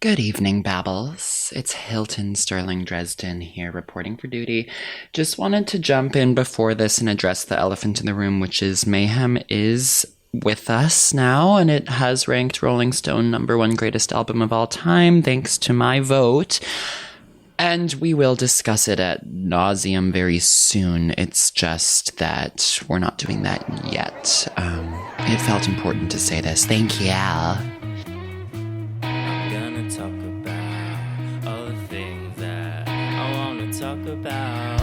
Good evening, Babbles. It's Hilton Sterling Dresden here reporting for duty. Just wanted to jump in before this and address the elephant in the room, which is Mayhem is with us now, and it has ranked Rolling Stone #1 greatest album of all time, thanks to my vote. And we will discuss it ad nauseum very soon. It's just that we're not doing that yet. It felt important to say this. Thank you. Talk about all the things that I want to talk about.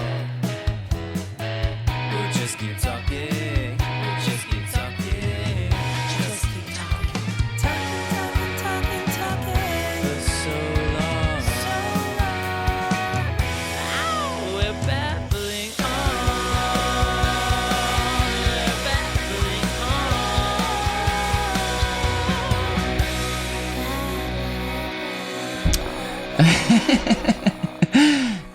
We'll just keep talking. We'll just keep talking. Just keep talking. Talking. For so long. Oh, we're babbling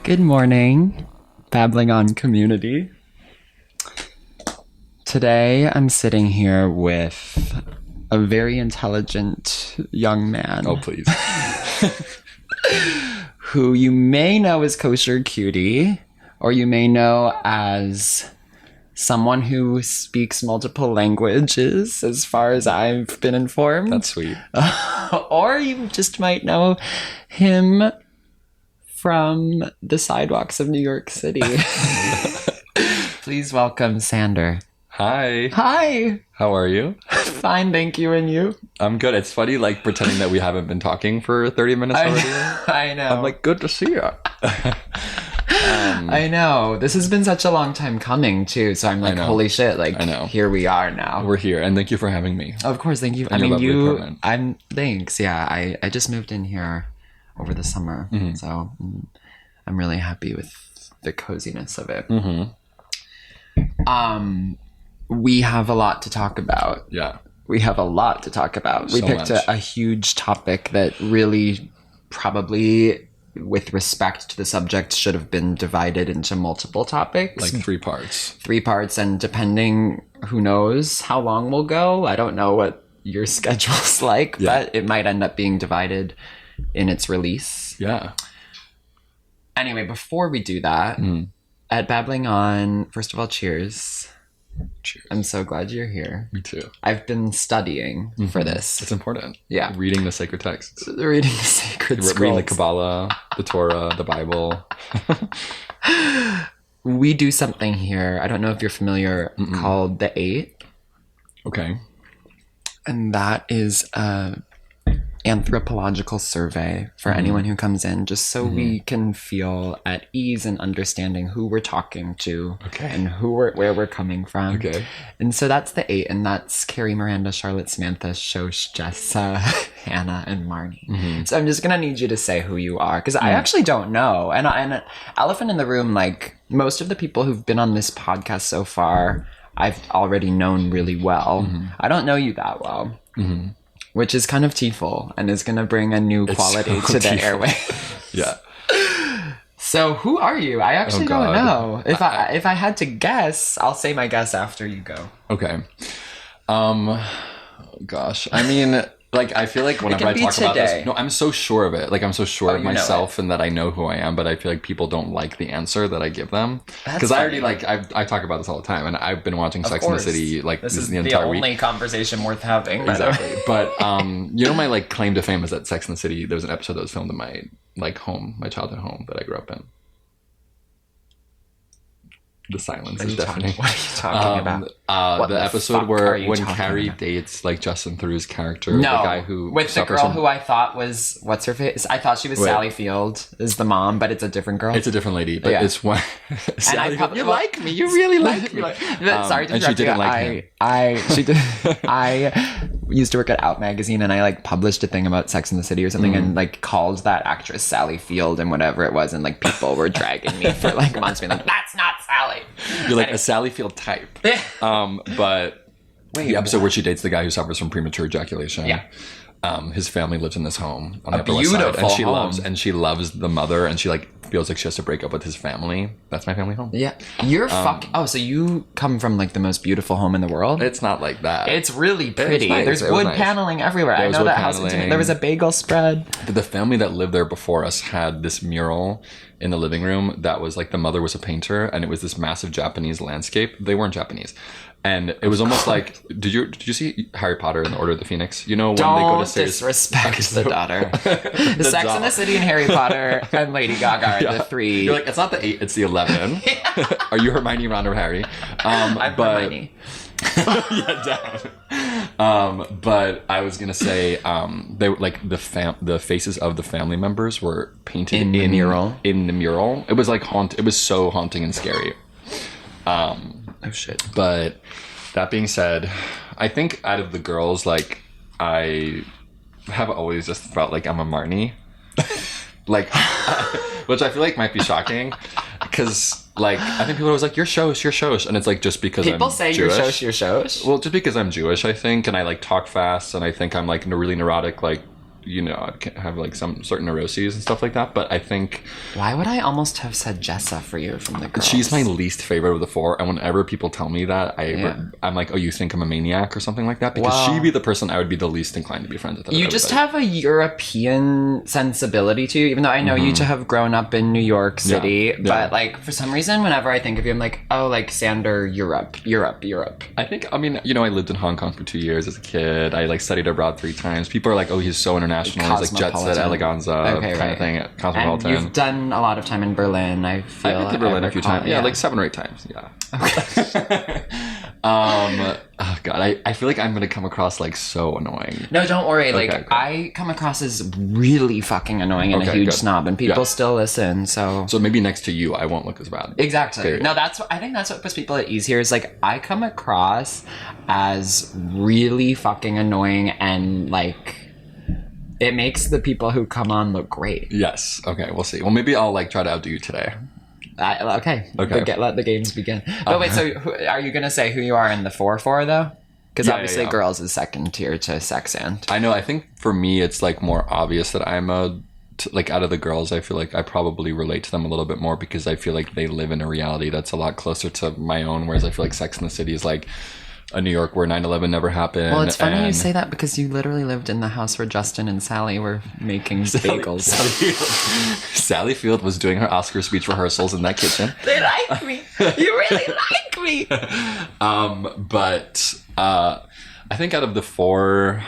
Good morning, Babbling On community. Today I'm sitting here with a very intelligent young man. Oh, please. Who you may know as Kosher Cutie, or you may know as someone who speaks multiple languages, as far as I've been informed. That's sweet. Or you just might know him from the sidewalks of New York City. Please welcome Sander. Hi. Hi. How are you? Fine, thank you. And you? I'm good. It's funny, like, pretending that we haven't been talking for 30 minutes already. I know. I'm like, good to see you. I know. This has been such a long time coming, too. So I'm like, holy shit. Like, I know. Here we are now. We're here. And thank you for having me. Of course, thank you. In your lovely apartment. Thanks. Yeah, I just moved in here over the summer. Mm-hmm. So I'm really happy with the coziness of it. Mm-hmm. We have a lot to talk about. Yeah. We have a lot to talk about. We So picked much. a huge topic that really probably, with respect to the subject, should have been divided into multiple topics. Like 3 parts. 3 parts, and depending, who knows how long we'll go. I don't know what your schedule's like, but it might end up being divided in its release. Yeah. Anyway, before we do that, at Babbling On, first of all, cheers. Cheers. I'm so glad you're here. Me too. I've been studying for this. It's important. Yeah. Reading the sacred texts. Reading the sacred scrolls. Reading the Kabbalah, the Torah, the Bible. We do something here. I don't know if you're familiar, called the 8. Okay. And that is a anthropological survey for anyone who comes in, just so we can feel at ease in understanding who we're talking to and where we're coming from. Okay. And so that's the 8, and that's Carrie, Miranda, Charlotte, Samantha, Shosh, Jessa, Hannah, and Marnie. So I'm just gonna need you to say who you are, because I actually don't know. And elephant in the room, like most of the people who've been on this podcast so far, I've already known really well. I don't know you that well. Which is kind of tearful and is going to bring a new quality to the airway. Yeah. So who are you? I actually don't God. know. If I had to guess, I'll say my guess after you go. Okay. Gosh. I mean, like, I feel like whenever I talk about this, no, I'm so sure of it. Like, I'm so sure of myself and that I know who I am, but I feel like people don't like the answer that I give them. Because I already, like, I talk about this all the time, and I've been watching Sex and the City, like, this is the entire week. The only conversation worth having. Exactly. But, you know, my, like, claim to fame is that Sex and the City, there was an episode that was filmed in my, like, home, my childhood home that I grew up in. The silence is deafening. What are you talking about? The episode where when Carrie dates like Justin Theroux's character, the guy who with the girl who I thought was what's her face? I thought she was Sally Field is the mom, but it's a different girl. It's a different lady, but it's one. Sally, you like me? You really like me? Sorry to interrupt you. And she didn't like him. She did. I used to work at Out magazine, and I like published a thing about Sex and the City or something, and like called that actress Sally Field and whatever it was, and like people were dragging me for like months, being like, "That's not Sally." You're like a Sally Field type. But the episode where she dates the guy who suffers from premature ejaculation. Yeah. His family lives in this home on the Upper West Side, and she loves the mother, and she like feels like she has to break up with his family. That's my family home. Yeah. You're Oh, so you come from like the most beautiful home in the world? It's not like that. It's really pretty. Nice. There's wood paneling everywhere. I know that house. There was a bagel spread. The family that lived there before us had this mural in the living room that was like, the mother was a painter, and it was this massive Japanese landscape. They weren't Japanese. And it was almost like, did you see Harry Potter and the Order of the Phoenix? You know, when they go to disrespect the daughter. The Sex and the City and Harry Potter and Lady Gaga are the three. You're like, it's not the 8, it's the 11. Are you Hermione, Ron, or Harry? I'm Hermione. Yeah, down. But I was gonna say, they were like the faces of the family members were painted in the mural. In the mural, it was like It was so haunting and scary. Oh shit. But that being said, I think out of the girls, like, I have always just felt like I'm a Marnie. Like, which I feel like might be shocking, because like, I think people are always like, you're shosh, and it's like, just because people I'm say Jewish. you're shosh. Well, just because I'm Jewish, I think, and I like talk fast, and I think I'm like really neurotic, like, you know, I have like some certain neuroses and stuff like that. But I think, why would I almost have said Jessa for you from the girls? She's my least favorite of the 4, and whenever people tell me that, I'm like, oh, you think I'm a maniac or something like that? Because she'd be the person I would be the least inclined to be friends with. You just have a European sensibility to you, even though I know you to have grown up in New York City. Yeah. But like, for some reason, whenever I think of you, I'm like, oh, like Sander, Europe. I think, I mean, you know, I lived in Hong Kong for 2 years as a kid. I like studied abroad 3 times. People are like, oh, he's so international. He's like jet set, eleganza, kind of thing. Cosmopolitan. And you've done a lot of time in Berlin. I've been to Berlin a few times. Yeah, like 7 or 8 times. Yeah. Okay. Oh god, I feel like I'm gonna come across like so annoying. No, don't worry. Like, okay, cool. I come across as really fucking annoying and a huge snob, and people still listen. So maybe next to you, I won't look as bad. Exactly. No, I think that's what puts people at ease here. Is like, I come across as really fucking annoying, and like, it makes the people who come on look great. Yes. Okay, we'll see. Well, maybe I'll like try to outdo you today. Okay. Let the games begin. But wait, so are you going to say who you are in the 4-4 though? Because obviously girls is second tier to sex and. I know. I think for me, it's like more obvious that I'm like, out of the girls, I feel like I probably relate to them a little bit more, because I feel like they live in a reality that's a lot closer to my own. Whereas I feel like Sex and the City is like a New York where 9/11 never happened. Well, it's funny you say that, because you literally lived in the house where Justin and Sally were making bagels. Sally Field was doing her Oscar speech rehearsals in that kitchen. They like me. You really like me. But I think out of the 4,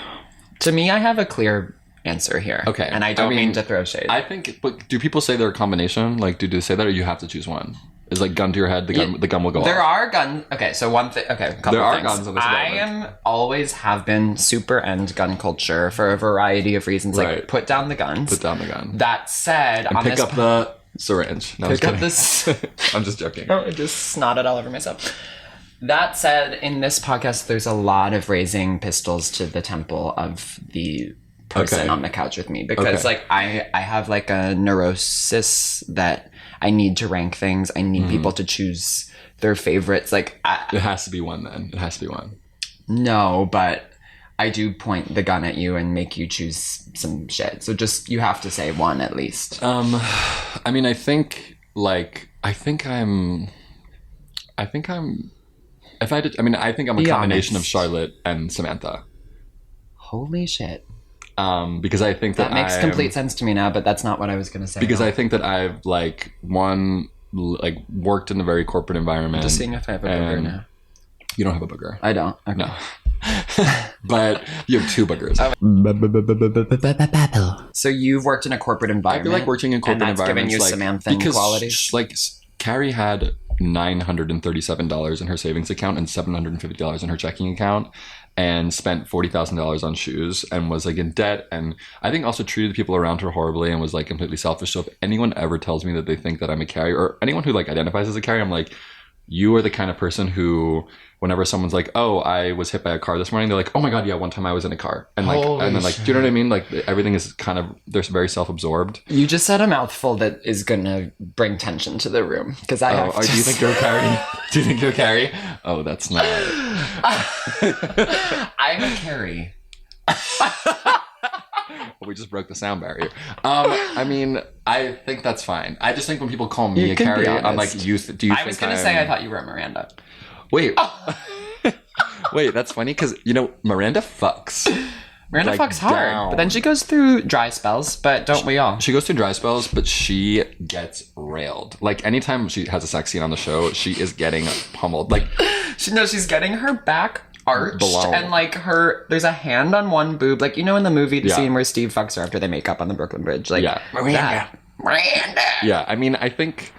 to me, I have a clear answer here. Okay, and I don't mean to throw shade. I think, but do people say they're a combination? Like, do they say that, or you have to choose one? Is like gun to your head, the gun will go off. There are guns. Okay, so one thing. Okay, couple there are things. guns on this always have been super end gun culture for a variety of reasons. Like, right. Put down the guns. Put down the gun. That said, and pick up the syringe. No, pick up this. I'm just joking. I just snotted all over myself. That said, in this podcast, there's a lot of raising pistols to the temple of the person on the couch with me, because like I have like a neurosis that I need to rank things. I need people to choose their favorites. Like, it has to be one then. It has to be one. No, but I do point the gun at you and make you choose some shit. So just, you have to say one at least. I mean, I think I'm a combination of Charlotte and Samantha. Holy shit. Because I think that makes complete sense to me now, but that's not what I was going to say. Because I think that I've like worked in a very corporate environment. I'm just seeing if I have a booger now. You don't have a booger. I don't. Okay. No. But you have 2 boogers. So you've worked in a corporate environment. I feel like working in corporate environments, given you Samantha qualities. Like, Carrie had $937 in her savings account and $750 in her checking account, and spent $40,000 on shoes, and was like in debt, and I think also treated people around her horribly, and was like completely selfish. So if anyone ever tells me that they think that I'm a carry, or anyone who like identifies as a carry, I'm like, you are the kind of person who, whenever someone's like, oh, I was hit by a car this morning, they're like, oh my god, yeah, one time I was in a car, and like, and then like, do you know what I mean? Like, everything is kind of, they're very self-absorbed. You just said a mouthful that is gonna bring tension to the room, because I have to. Do you think you're a carry? Do you think you're a carry? Oh, that's not. I'm a carry. We just broke the sound barrier. I mean, I think that's fine. I just think when people call me a Carrie, I'm like, do you think I was going to say I thought you were a Miranda. Wait. Wait, that's funny because, Miranda fucks. Miranda fucks hard, but then she goes through dry spells, but don't we all? She goes through dry spells, but she gets railed. Like, anytime she has a sex scene on the show, she is getting pummeled. Like, she's getting her back arched, and like there's a hand on one boob. Like, in the movie, the scene where Steve fucks her after they make up on the Brooklyn Bridge. Like, Miranda. Yeah, I mean, I think,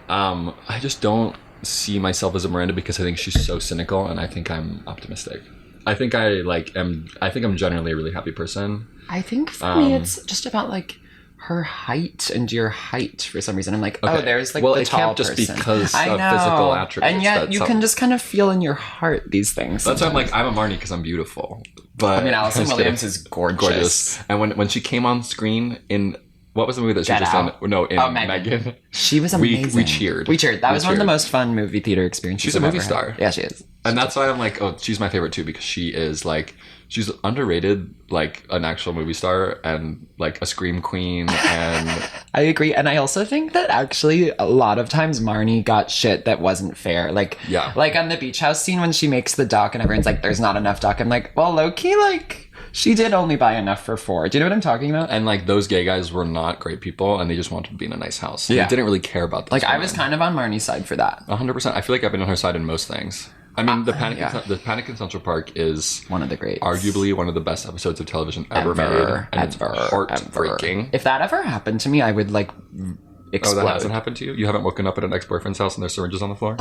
I just don't see myself as a Miranda because I think she's so cynical, and I think I'm optimistic. I think I'm generally a really happy person. I think for me it's just about like her height and your height for some reason. I'm like, there's like the tall person. Well, it can't just because of physical attributes. And yet you can just kind of feel in your heart these things. That's why I'm like, I'm a Marnie because I'm beautiful. But I mean, Allison Williams is gorgeous. And when she came on screen in... What was the movie that she just done? No, in Megan. She was amazing. We cheered. That was one of the most fun movie theater experiences. She's a movie star. Yeah, she is. And that's why I'm like, she's my favorite too, because she is like, she's underrated, like an actual movie star and like a scream queen. And I agree. And I also think that actually a lot of times Marnie got shit that wasn't fair. Like, like on the beach house scene when she makes the duck and everyone's like, there's not enough duck. I'm like, well, low-key, like... She did only buy enough for 4. Do you know what I'm talking about? And like those gay guys were not great people, and they just wanted to be in a nice house. Yeah, they didn't really care about this. Like, I was kind of on Marnie's side for that. 100%. I feel like I've been on her side in most things. I mean, the Panic in Central Park is one of the greats. Arguably one of the best episodes of television ever made, and it's heartbreaking. If that ever happened to me, I would like explode. Oh, that hasn't happened to you? You haven't woken up at an ex-boyfriend's house and there's syringes on the floor?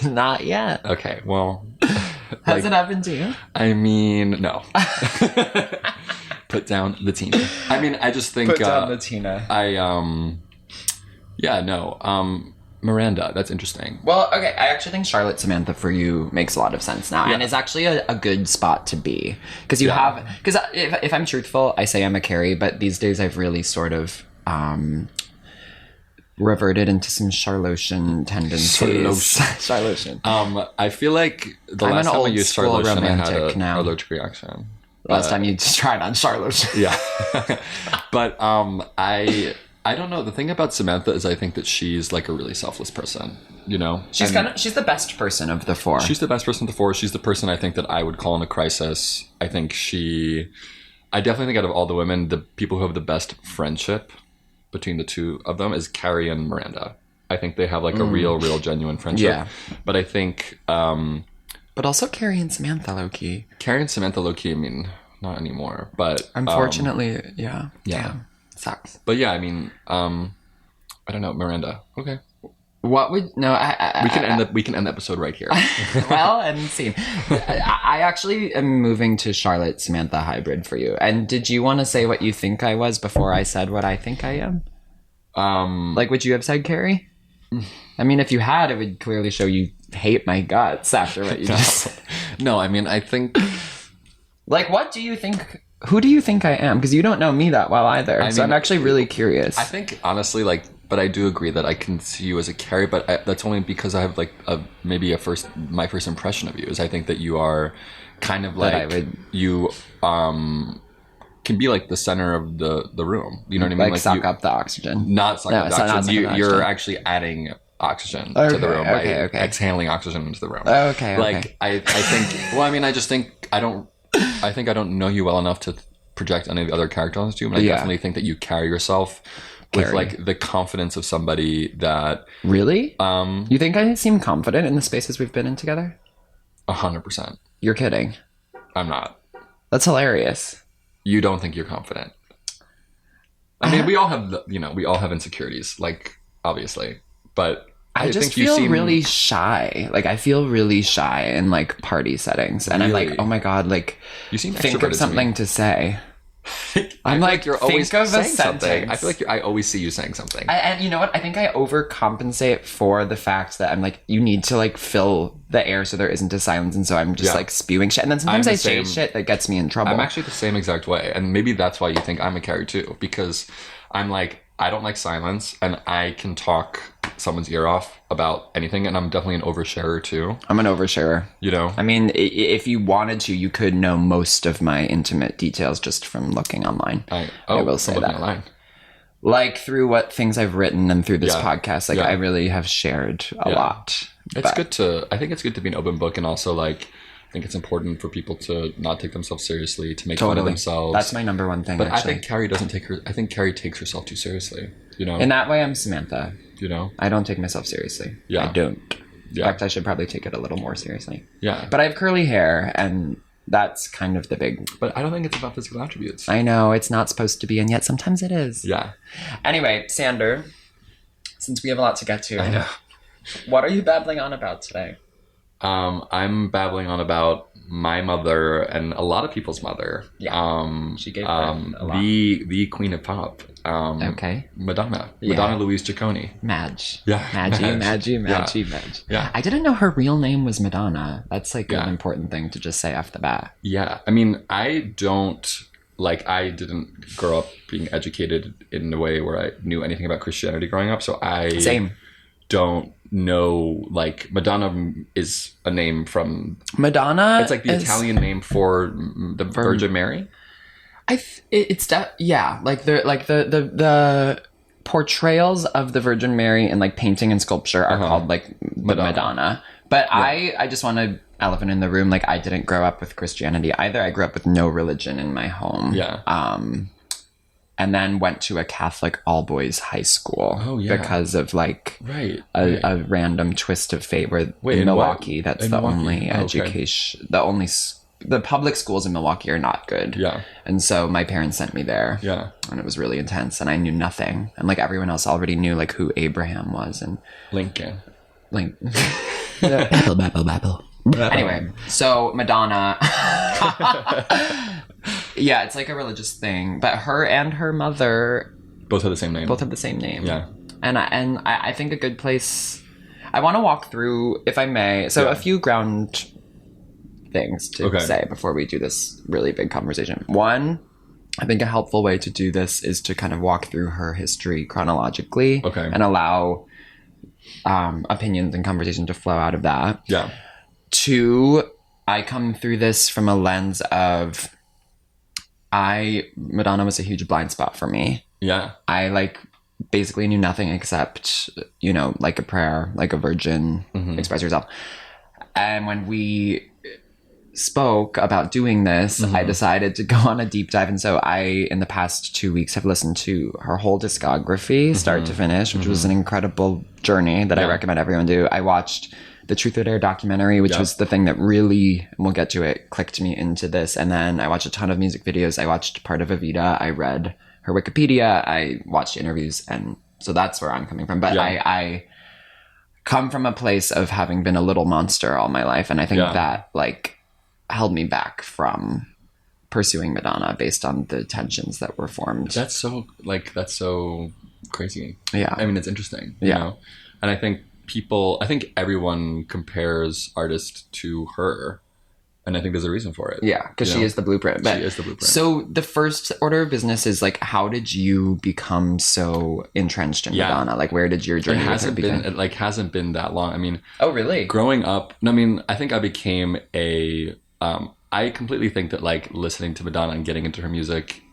Not yet. Okay, well. Has it happened to you? I mean, no. Put down the Tina. I mean, I just think... Put down the Tina. Miranda, that's interesting. Well, okay, I actually think Charlotte Samantha for you makes a lot of sense now. Yeah. And it's actually a good spot to be. Because if I'm truthful, I say I'm a Carrie, but these days I've really sort of... reverted into some Charlottian tendencies. Charlottian. I feel like the last time I used Charlottian, I had an allergic reaction. Last time you tried on Charlottian. Yeah. But I don't know. The thing about Samantha is I think that she's like a really selfless person, She's the best person of the 4. She's the best person of the 4. She's the person I think that I would call in a crisis. I definitely think out of all the women, the people who have the best friendship between the two of them is Carrie and Miranda. I think they have like a real genuine friendship. Yeah. But I think... but also Carrie and Samantha low-key. Carrie and Samantha low-key, I mean, not anymore. But... Unfortunately, yeah. Damn. Sucks. But yeah, I mean, I don't know, Miranda. Okay. What would... No, we can end the episode right here. Well, and see. I actually am moving to Charlotte Samantha hybrid for you. And did you want to say what you think I was before I said what I think I am? Like, would you have said Carrie? I mean, if you had, it would clearly show you hate my guts after what you just said. No, I mean, I think... Like, what do you think... Who do you think I am? Because you don't know me that well either. So I'm actually really curious. I think, honestly, like... But I do agree that I can see you as a Carrie, but that's only because I have like my first impression of you is I think that you are kind of like you can be like the center of the room. You know what I mean? Like suck up the oxygen. Not suck up the oxygen. You're actually adding oxygen to the room by exhaling oxygen into the room. Okay. Like I think. Well, I mean, I just think I don't know you well enough to project any of the other characters onto you, but I definitely think that you carry yourself with like the confidence of somebody that... Really? You think I seem confident in the spaces we've been in together? 100%. You're kidding. I'm not. That's hilarious. You don't think you're confident. I mean, we all have insecurities, like, obviously. But I just feel really shy. Like, I feel really shy in like party settings. And really? I'm like, oh my God, like, you seem think of something to say. I'm like, you're always saying something. I feel like I always see you saying something. And you know what? I think I overcompensate for the fact that I'm like, you need to like fill the air so there isn't a silence, and so I'm just like spewing shit. And then sometimes I say shit that gets me in trouble. I'm actually the same exact way, and maybe that's why you think I'm a Carrie too, because I'm like, I don't like silence, and I can talk someone's ear off about anything, and I'm definitely an oversharer too. I'm an oversharer. You know? I mean, if you wanted to, you could know most of my intimate details just from looking online. I will say that. Online. Like through what things I've written and through this podcast, like I really have shared a lot. I think it's good to be an open book, and also like, I think it's important for people to not take themselves seriously, to make fun of themselves. That's my number one thing, but actually. I think Carrie takes herself too seriously, you know? In that way, I'm Samantha. You know? I don't take myself seriously. Yeah. I don't. Yeah. In fact, I should probably take it a little more seriously. Yeah. But I have curly hair, and that's kind of the big... But I don't think it's about physical attributes. I know, it's not supposed to be, and yet sometimes it is. Yeah. Anyway, Sander, since we have a lot to get to, I know. What are you babbling on about today? I'm babbling on about my mother and a lot of people's mother. Yeah. She gave birth a lot. The queen of pop. Okay. Madonna. Yeah. Madonna Louise Ciccone. Madge. Yeah. Madge. Yeah. I didn't know her real name was Madonna. That's like an important thing to just say off the bat. Yeah. I mean, I didn't grow up being educated in a way where I knew anything about Christianity growing up. So Same. Don't know, like, Madonna is a name from... Madonna? It's like the Italian name for the Virgin Mary? Like the portrayals of the Virgin Mary in like painting and sculpture are called like the Madonna. But yeah. I just want to elephant in the room, like I didn't grow up with Christianity either. I grew up with no religion in my home. Yeah. And then went to a Catholic all-boys high school because of like a random twist of fate where in Milwaukee, that's the only education, the public schools in Milwaukee are not good. Yeah. And so my parents sent me there. Yeah. And it was really intense, and I knew nothing. And like everyone else already knew like who Abraham was and Lincoln. Babble. Anyway, so Madonna. Yeah, it's like a religious thing, but her and her mother both have the same name. Yeah. And I think a good place, I want to walk through, if I may, a few ground things to say before we do this really big conversation. One, I think a helpful way to do this is to kind of walk through her history chronologically and allow opinions and conversation to flow out of that. Yeah. Two, I come through this from a lens of Madonna was a huge blind spot for me. Yeah. I like basically knew nothing except, like a prayer, like a virgin, express yourself. And when we spoke about doing this, I decided to go on a deep dive. And so in the past 2 weeks, have listened to her whole discography, start to finish, which was an incredible journey that I recommend everyone do. I watched the Truth or Dare documentary, which was the thing that really, and we'll get to it, clicked me into this. And then I watched a ton of music videos. I watched part of Evita. I read her Wikipedia. I watched interviews. And so that's where I'm coming from. But I come from a place of having been a little monster all my life. And I think that like held me back from pursuing Madonna based on the tensions that were formed. That's so crazy. Yeah. I mean, it's interesting. You know? And I think everyone compares artists to her, and I think there's a reason for it. Yeah, because she is the blueprint. She is the blueprint. So the first order of business is like, how did you become so entrenched in Madonna? Like, where did your journey begin? It hasn't been that long. I mean, oh really? Growing up, I think I became I completely think that like listening to Madonna and getting into her music,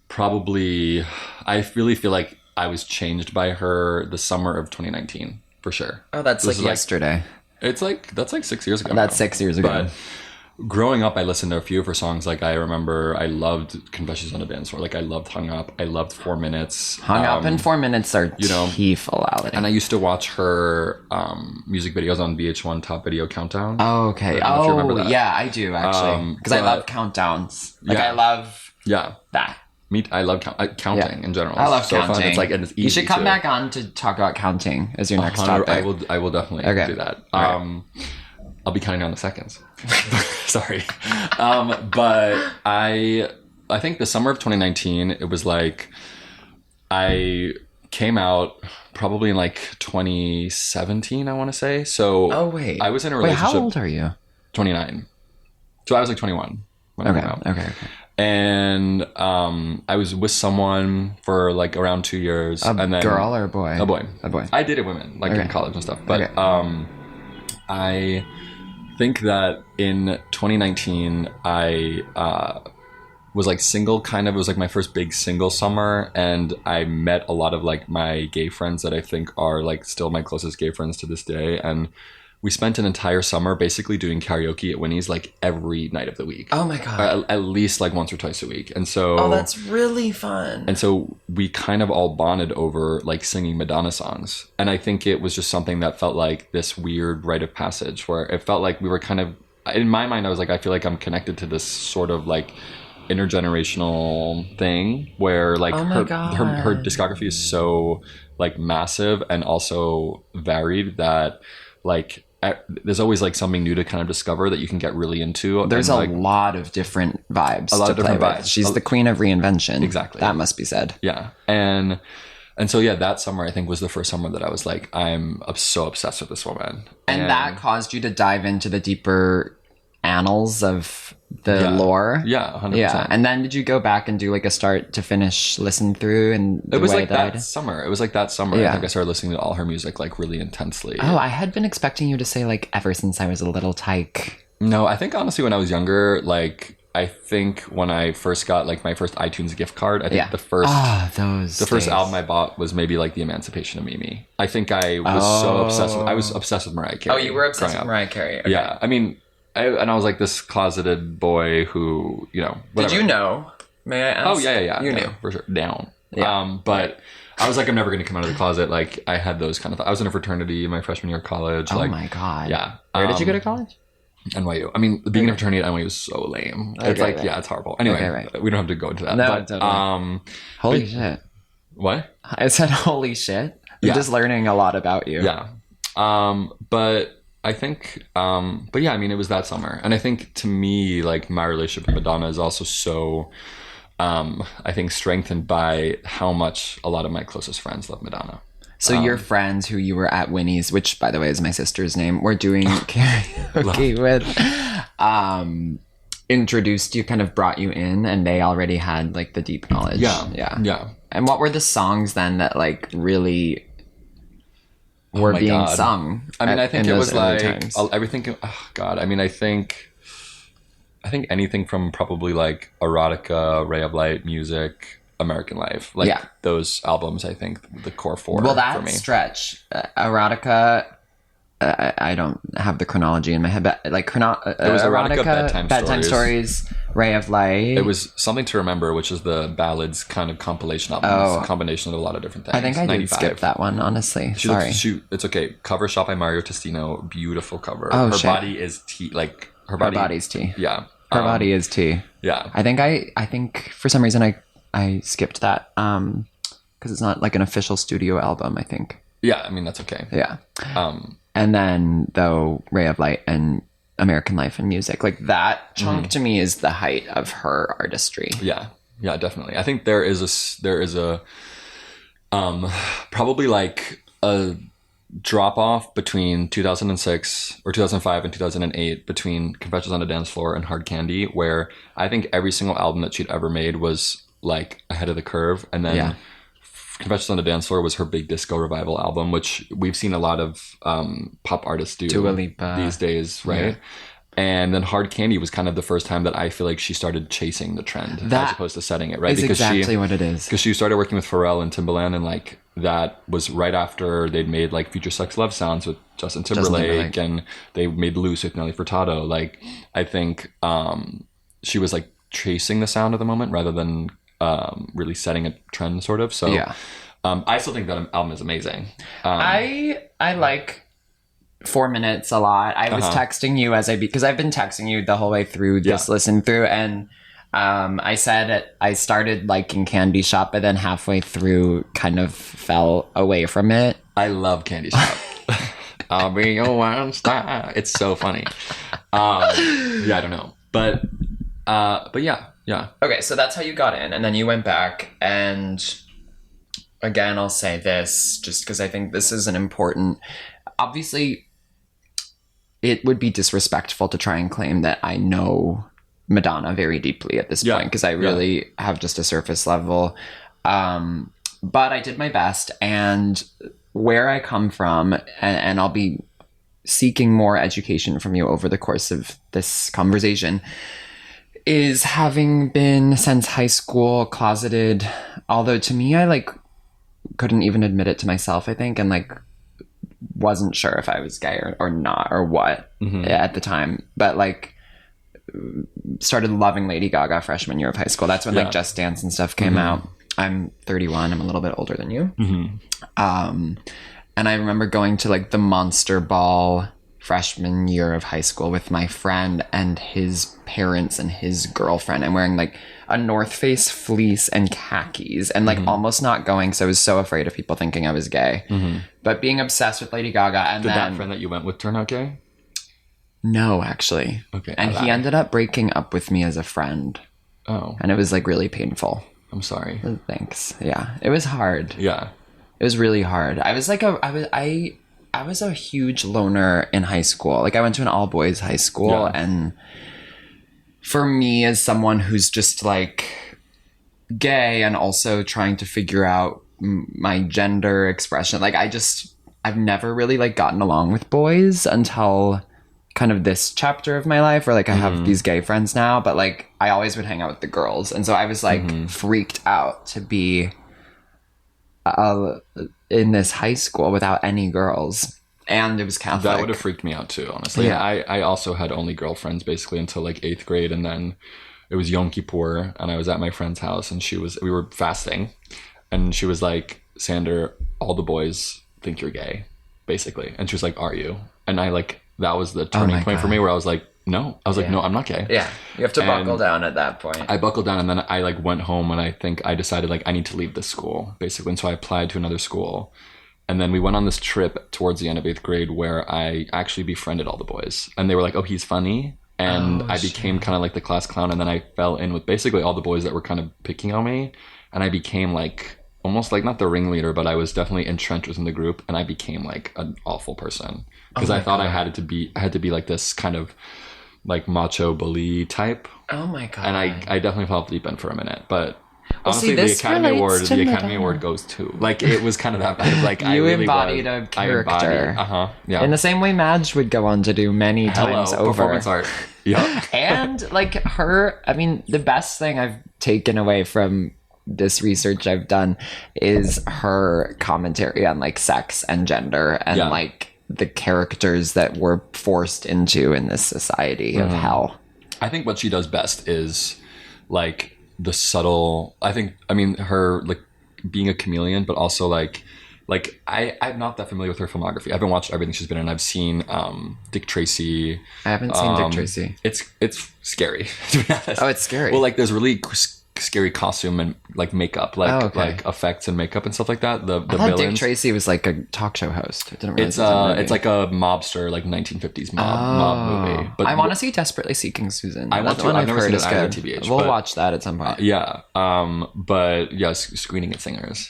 probably, I really feel like I was changed by her the summer of 2019, for sure. Oh, that's like yesterday. That's like 6 years ago. That's 6 years ago. But growing up, I listened to a few of her songs. Like I remember I loved Confessions on a Dance Floor. Like I loved Hung Up. I loved 4 Minutes. Hung Up and 4 Minutes are T-fulality. And I used to watch her music videos on VH1 Top Video Countdown. Oh, okay. I don't know if you remember that. Yeah, I do actually. Because I love countdowns. Like I love that. I love counting in general. I love counting. Fun. It's like, and it's easy. You should come back on to talk about counting as your next topic. I will definitely do that. I'll be counting down the seconds. Sorry. But I think the summer of 2019, it was like I came out probably in like 2017, I want to say. So I was in a relationship. Wait, how old are you? 29. So I was like 21 when I came out. Okay. And I was with someone for like around 2 years. And then, girl or a boy? A boy. A boy. I dated women, like in college and stuff. But I think that in 2019, I was like single, kind of. It was like my first big single summer, and I met a lot of like my gay friends that I think are like still my closest gay friends to this day. And we spent an entire summer basically doing karaoke at Winnie's like every night of the week. Oh my God. Or at least like once or twice a week. And so... Oh, that's really fun. And so we kind of all bonded over like singing Madonna songs. And I think it was just something that felt like this weird rite of passage where it felt like we were kind of... In my mind, I was like, I feel like I'm connected to this sort of like intergenerational thing where like her discography is so like massive and also varied that like there's always like something new to kind of discover that you can get really into. There's a lot of different vibes. A lot of different vibes. She's the queen of reinvention. Exactly. That must be said. Yeah. And so, yeah, that summer I think was the first summer that I was like, I'm so obsessed with this woman. And that caused you to dive into the deeper annals of the lore. Yeah, 100%. Yeah. And then did you go back and do like a start to finish listen through? And it was like that summer. It was like that summer. Yeah. I think I started listening to all her music like really intensely. Oh, I had been expecting you to say like ever since I was a little tyke. No, I think honestly when I was younger, like I think when I first got like my first iTunes gift card, I think the first album I bought was maybe like The Emancipation of Mimi. I think I was so obsessed with, I was obsessed with Mariah Carey. Oh, you were obsessed with Mariah Carey. Okay. Yeah. I mean, I was like this closeted boy who, you know, whatever. Did you know? May I ask? Oh, yeah. You knew. For sure. Down. Yeah. But I was like, I'm never going to come out of the closet. Like, I had those kind of... I was in a fraternity in my freshman year of college. Oh, like, my God. Yeah. Where did you go to college? NYU. I mean, being in a fraternity at NYU is so lame. It's like, yeah, it's horrible. Anyway, we don't have to go into that. No, but, totally. Holy shit. What? I said, holy shit. I'm just learning a lot about you. Yeah. But... I think, but yeah, I mean, it was that summer. And I think to me, like my relationship with Madonna is also so, I think strengthened by how much a lot of my closest friends love Madonna. So your friends who you were at Winnie's, which by the way is my sister's name, were doing karaoke with, introduced you, kind of brought you in, and they already had like the deep knowledge. Yeah. And what were the songs then that like really... were being sung? I mean, I think it was like everything. Oh God, I mean, I think anything from probably like Erotica, Ray of Light, Music, American Life, like those albums. I think the core four. Well, that for me. stretch, Erotica. I don't have the chronology in my head, but like it was Erotica, Bedtime Stories, Ray of Light. It was Something to Remember, which is the ballads kind of compilation album. It's a combination of a lot of different things. I think I did skip that one, honestly. Sorry. It's okay. Cover shot by Mario Testino. Beautiful cover. Oh, her body is tea. Like her body's tea. Yeah. Her body is tea. Yeah. I think for some reason I skipped that because it's not like an official studio album, I think. Yeah, I mean that's okay. Yeah. And then though Ray of Light and American Life and Music, like that chunk to me is the height of her artistry. Yeah, definitely. I think there is a probably like a drop off between 2006 or 2005 and 2008 between Confessions on a Dance Floor and Hard Candy, where I think every single album that she'd ever made was like ahead of the curve, and then Confessions on the Dance Floor was her big disco revival album, which we've seen a lot of pop artists do these days, right? Yeah. And then Hard Candy was kind of the first time that I feel like she started chasing the trend as opposed to setting it, right? Is exactly what it is. Because she started working with Pharrell and Timbaland, and like that was right after they'd made like Future Sex Love Sounds with Justin Timberlake, and they made Loose with Nelly Furtado. Like I think she was like chasing the sound of the moment rather than really setting a trend, sort of. So I still think that album is amazing. I like 4 Minutes a lot. I was texting you because I've been texting you the whole way through this listen through, and I said I started liking Candy Shop, but then halfway through kind of fell away from it. I love Candy Shop. I'll be your one star. It's so funny. I don't know, but yeah. Okay, so that's how you got in, and then you went back, and again, I'll say this just because I think this is an important... Obviously, it would be disrespectful to try and claim that I know Madonna very deeply at this point, because I really have just a surface level. But I did my best, and where I come from, and I'll be seeking more education from you over the course of this conversation, is having been since high school closeted, although to me, I like couldn't even admit it to myself, I think, and like wasn't sure if I was gay or not or what at the time, but like started loving Lady Gaga freshman year of high school. That's when like Just Dance and stuff came out. I'm 31. I'm a little bit older than you. And I remember going to like the Monster Ball freshman year of high school with my friend and his parents and his girlfriend, and wearing like a North Face fleece and khakis, and like almost not going, so I was so afraid of people thinking I was gay. But being obsessed with Lady Gaga. And did then, that friend that you went with turn out gay? No, actually. Okay. And he ended up breaking up with me as a friend. Oh. And it was like really painful. I'm sorry. Thanks. Yeah. It was hard. Yeah. It was really hard. I was a huge loner in high school. Like I went to an all boys high school, and for me as someone who's just like gay and also trying to figure out my gender expression, like I've never really like gotten along with boys until kind of this chapter of my life where like I have these gay friends now, but like I always would hang out with the girls. And so I was like freaked out to be in this high school without any girls, and it was Catholic. That would have freaked me out too, honestly. Yeah. I also had only girlfriends basically until like 8th grade, and then it was Yom Kippur, and I was at my friend's house, and we were fasting, and she was like, Sander, all the boys think you're gay, basically. And she was like, are you? And I like, that was the turning point for me, where I was like, no. I was like, no, I'm not gay. Yeah, you have to buckle down at that point. I buckled down, and then I like went home, and I think I decided like I need to leave this school, basically. And so I applied to another school. And then we went on this trip towards the end of 8th grade where I actually befriended all the boys. And they were like, oh, he's funny. And I became kind of like the class clown. And then I fell in with basically all the boys that were kind of picking on me. And I became like almost like not the ringleader, but I was definitely entrenched within the group. And I became like an awful person. Because I thought I had to be like this kind of like macho bully type. Oh my God. And I definitely fell off the deep end for a minute. But see, honestly, the Academy Award goes too. Like it was kind of that vibe. Like you I really embodied a character. Yeah. In the same way Madge would go on to do many times over. Performance art. Yeah. And like her, I mean, the best thing I've taken away from this research I've done is her commentary on like sex and gender and like the characters that we're forced into in this society of hell. I think what she does best is like the subtle, I mean her like being a chameleon, but also like I'm not that familiar with her filmography. I haven't watched everything she's been in. I've seen Dick Tracy. I haven't seen Dick Tracy. It's scary, to be honest. Oh, it's scary. Well, like there's really scary costume and like makeup, like effects and makeup and stuff like that. The I thought villains. Dick Tracy was like a talk show host. I didn't realize it's like a mobster, like 1950s mob movie. But I want to see Desperately Seeking Susan. I want to. I've never seen it either, TBH. We'll watch that at some point. Yeah. But yeah, screening at Singers.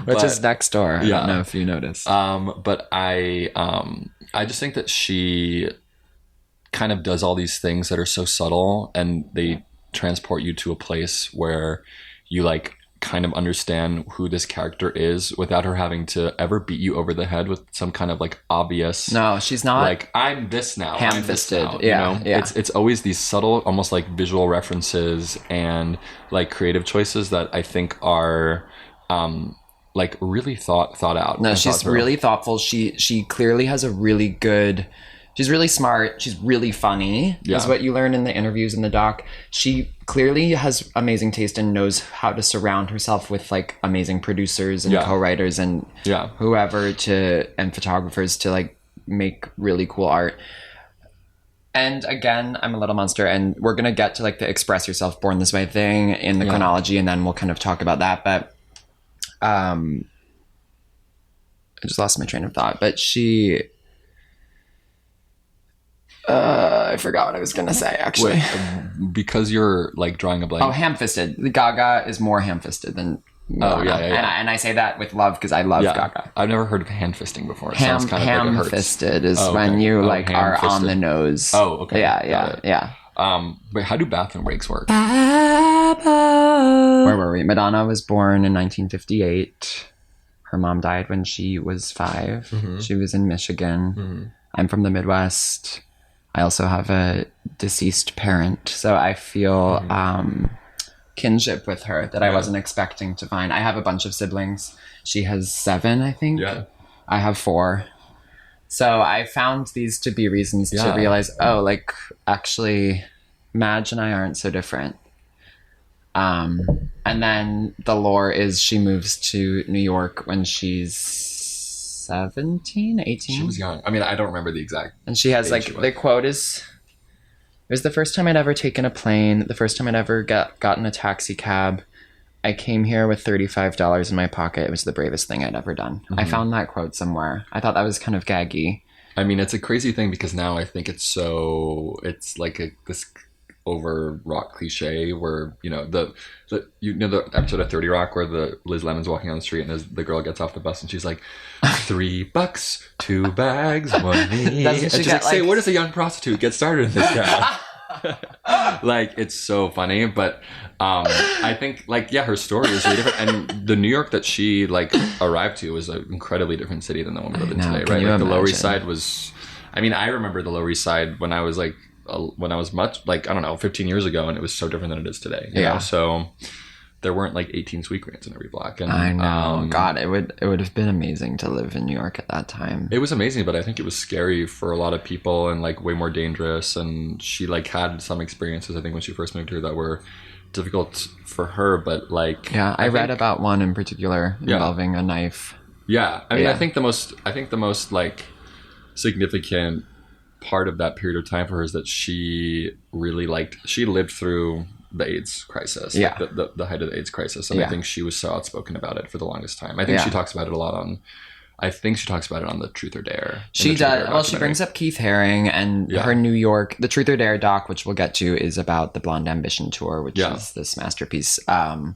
Which is next door. I don't know if you noticed. But I just think that she kind of does all these things that are so subtle, and they transport you to a place where you like kind of understand who this character is without her having to ever beat you over the head with some kind of like obvious. No, she's not like I'm this now, ham-fisted. You know? It's always these subtle, almost like visual references and like creative choices that I think are like really thought out. No, she's really thoughtful. She clearly has a really good. She's really smart. She's really funny, is what you learn in the interviews in the doc. She clearly has amazing taste and knows how to surround herself with like amazing producers and co-writers and whoever and photographers to like make really cool art. And again, I'm a little monster, and we're gonna get to like the express yourself born this way thing in the chronology, and then we'll kind of talk about that. But I just lost my train of thought. But she. I forgot what I was going to say, actually. Wait, because you're like drawing a blank. Oh, ham-fisted. The Gaga is more ham-fisted than Madonna. Oh, yeah. And I say that with love because I love Gaga. I've never heard of hand fisting before. It sounds kind of like it hurts. Ham-fisted is when you are on the nose. Oh, okay. Yeah. Wait, how do bathroom breaks work? Where were we? Madonna was born in 1958. Her mom died when she was 5. Mm-hmm. She was in Michigan. Mm-hmm. I'm from the Midwest. I also have a deceased parent, so I feel kinship with her that I wasn't expecting to find. I have a bunch of siblings. She has 7, I think. Yeah. I have 4. So I found these to be reasons to realize, actually, Madge and I aren't so different. And then the lore is she moves to New York when she's 17, 18. She was young. I mean, I don't remember the exact. And she has the quote is, it was the first time I'd ever taken a plane, the first time I'd ever gotten a taxi cab. I came here with $35 in my pocket. It was the bravest thing I'd ever done. Mm-hmm. I found that quote somewhere. I thought that was kind of gaggy. I mean, it's a crazy thing because now I think it's like this overwrought cliche where, the episode of 30 Rock where the Liz Lemon's walking on the street and the girl gets off the bus and she's like, $3, 2 bags, 1 knee. And she's like, say, where does a young prostitute get started in this town? It's so funny, but I think her story is really different, and the New York that she arrived to was an incredibly different city than the one we live in today, right? The Lower East Side was, I remember the Lower East Side when I was much 15 years ago, and it was so different than it is today. You know? So there weren't 18 sweet greens in every block. And I know. God, it would have been amazing to live in New York at that time. It was amazing, but I think it was scary for a lot of people and way more dangerous. And she had some experiences, I think, when she first moved here that were difficult for her. But I read about one in particular involving a knife. Yeah, I think the most significant part of that period of time for her is that she really she lived through the AIDS crisis, the height of the AIDS crisis, and I think she was so outspoken about it for the longest time. I think she talks about it a lot on. I think she talks about it on the Truth or Dare. She does. Well, she brings up Keith Haring and her New York. The Truth or Dare doc, which we'll get to, is about the Blonde Ambition tour, which is this masterpiece. The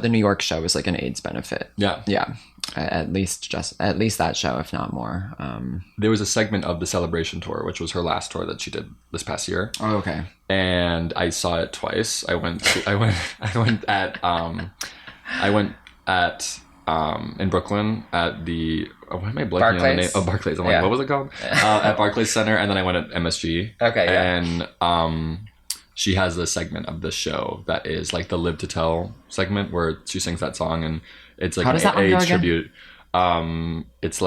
New York show was an AIDS benefit. Yeah. At least that show, if not more. There was a segment of the Celebration tour, which was her last tour that she did this past year. Oh, okay. And I saw it twice. I went in Brooklyn at the why am I blanking on the name? Oh, Barclays. I'm what was it called? At Barclays Center, and then I went at MSG. Okay. And she has a segment of the show that is the Live to Tell segment where she sings that song, and it's How does that one go again? Tribute. It's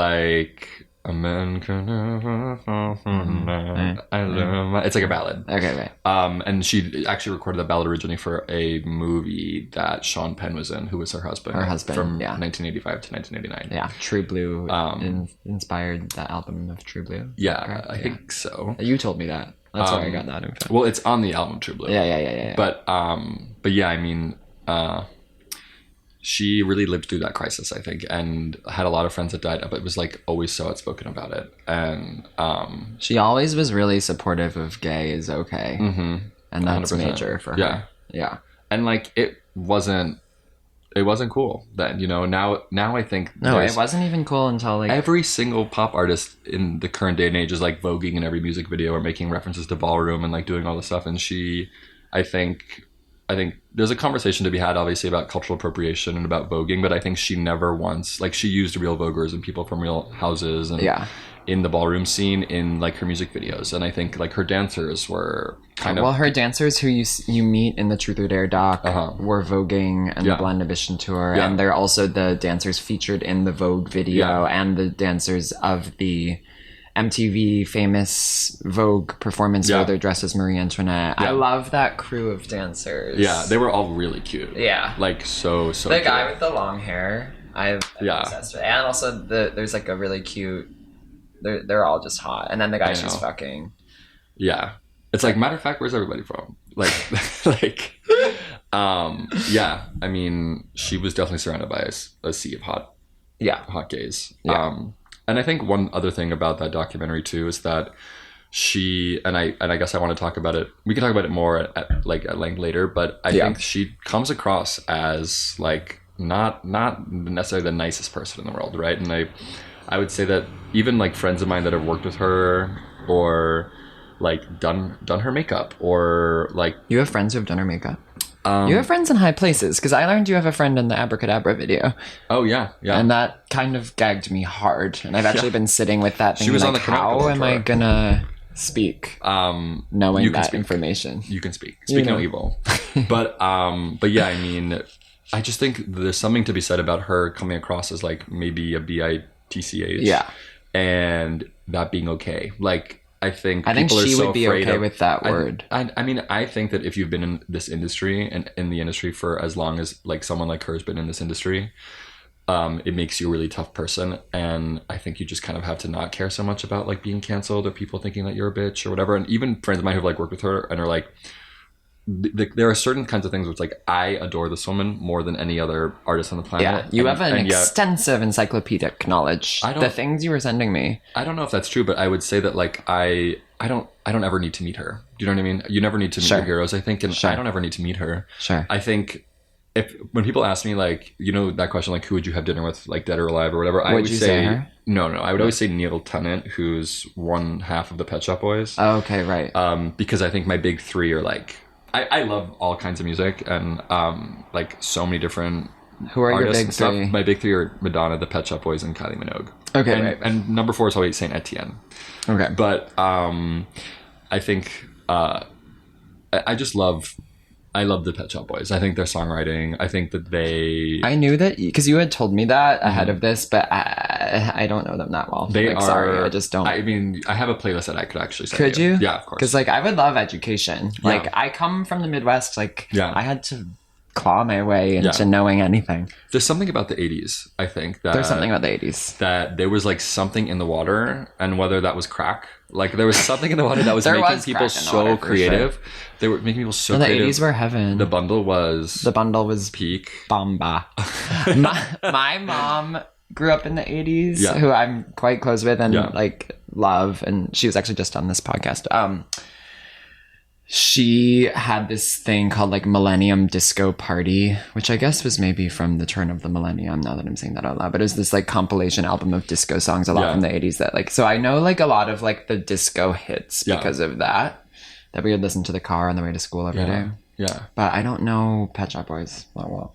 a man can never fall from that. It's a ballad. Okay, right. And she actually recorded the ballad originally for a movie that Sean Penn was in, who was her husband. From 1985 to 1989. Yeah, True Blue inspired that album of True Blue. Yeah, I think so. You told me that. That's where I got that info. Well, it's on the album True Blue. Yeah. But yeah, she really lived through that crisis, I think, and had a lot of friends that died, but it was always so outspoken about it. And she always was really supportive of gay is okay. Mm-hmm. And that's 100%. Major for her. Yeah. And it wasn't cool then, now I think it wasn't even cool until every single pop artist in the current day and age is voguing in every music video or making references to ballroom and doing all this stuff. And I think there's a conversation to be had, obviously, about cultural appropriation and about voguing, but I think she never once, she used real voguers and people from real houses and in the ballroom scene in her music videos. And I think her dancers were her dancers who you meet in the Truth or Dare doc were voguing and the Blonde Ambition tour, and they're also the dancers featured in the Vogue video and the dancers of the MTV famous Vogue performance where they're dressed as Marie Antoinette. I love that crew of dancers. Yeah, they were all really cute. Yeah. So the cute. guy with the long hair, I'm obsessed with. And also there's a really cute, they're all just hot. And then the guy she's fucking. Yeah. It's matter of fact, where's everybody from? She was definitely surrounded by a sea of hot gays. Yeah. And I think one other thing about that documentary too is that she and I guess I want to talk about it. We can talk about it more at length later, but I think she comes across as like not necessarily the nicest person in the world, right? And I would say that even like friends of mine that have worked with her or like done her makeup or like... You have friends who have done her makeup? You have friends in high places, because I learned you have a friend in the Abracadabra video. Oh, yeah. And that kind of gagged me hard. And I've actually been sitting with that thing. She was like, on the how am I gonna speak knowing that information? You can speak. Speak no evil. But yeah, I mean, I just think there's something to be said about her coming across as like maybe a bitch. Yeah. And that being okay. Like, I think she would be okay with that word. I mean, I think that if you've been in this industry and in the industry for as long as like someone like her has been in this industry, it makes you a really tough person. And I think you just kind of have to not care so much about like being canceled or people thinking that you're a bitch or whatever. And even friends of mine who've like worked with her and are like, there are certain kinds of things which like I adore this woman more than any other artist on the planet. Yeah, you have an extensive encyclopedic knowledge. The things you were sending me. I don't know if that's true, but I would say that like I don't ever need to meet her. Do you know what I mean? You never need to meet your heroes, I think, and I don't ever need to meet her. Sure. I think when people ask me like, you know, that question like who would you have dinner with, like dead or alive or whatever, I would say her? No, I would always say Neil Tennant, who's one half of the Pet Shop Boys. Oh, okay, right. Because I think my big three are like I love all kinds of music and like so many different Who are artists your big three? My big three are Madonna, the Pet Shop Boys, and Kylie Minogue. Okay, and, right. And number 4 is always Saint Etienne. Okay. But I think I just love the Pet Shop Boys. I think their songwriting, I think that I knew that because you had told me that ahead of this, but I don't know them that well. Sorry, I just don't. I mean, I have a playlist that I could actually send Could you? Yeah, of course. Because like I would love education. Like I come from the Midwest. Like I had to claw my way into knowing anything. There's something about the 80s, I think. There's something about the 80s. That there was like something in the water, and whether that was crack, like there was something in the water that was making people so creative. Sure. They were making people so creative. The 80s were heaven. The bundle was peak. Bamba. my mom grew up in the 80s, who I'm quite close with and like love, and she was actually just on this podcast. She had this thing called like Millennium Disco Party, which I guess was maybe from the turn of the millennium, now that I'm saying that out loud. But it was this like compilation album of disco songs, a lot from the 80s that like, so I know like a lot of like the disco hits because of that we would listen to the car on the way to school every day. Yeah. But I don't know Pet Shop Boys that well.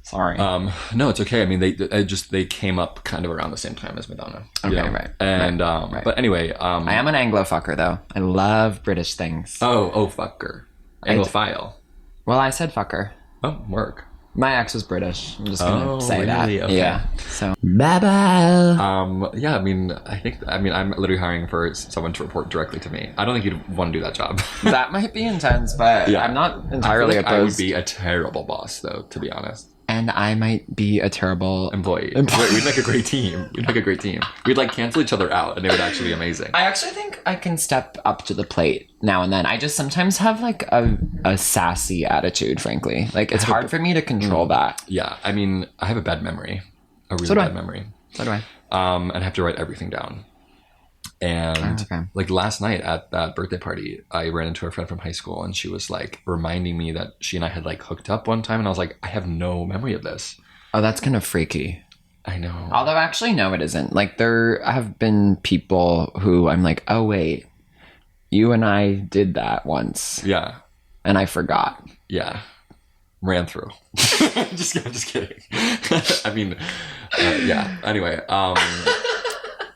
Sorry. No, it's okay. I mean, they came up kind of around the same time as Madonna. Okay, right. And right. But anyway, I am an Anglo fucker though. I love British things. Oh, fucker. Anglophile. Well, I said fucker. Oh, work. My ex was British. I'm just gonna say that. Okay. Yeah. So Babbles. Yeah. I mean, I'm literally hiring for someone to report directly to me. I don't think you'd want to do that job. That might be intense, but I'm not entirely opposed. I would be a terrible boss, though, to be honest. And I might be a terrible employee. We'd make a great team. We'd like cancel each other out, and it would actually be amazing. I actually think I can step up to the plate now and then. I just sometimes have like a sassy attitude, frankly. Like it's hard for me to control that. Yeah, I mean, I have a bad memory, bad memory. So do I. And I have to write everything down. And like last night at that birthday party, I ran into a friend from high school, and she was like reminding me that she and I had like hooked up one time, and I was like, I have no memory of this. Oh, that's kind of freaky. I know. Although actually, no, it isn't. Like there have been people who I'm like, oh wait, you and I did that once. Yeah. And I forgot. Yeah. Ran through. I'm just kidding. I mean, yeah. Anyway,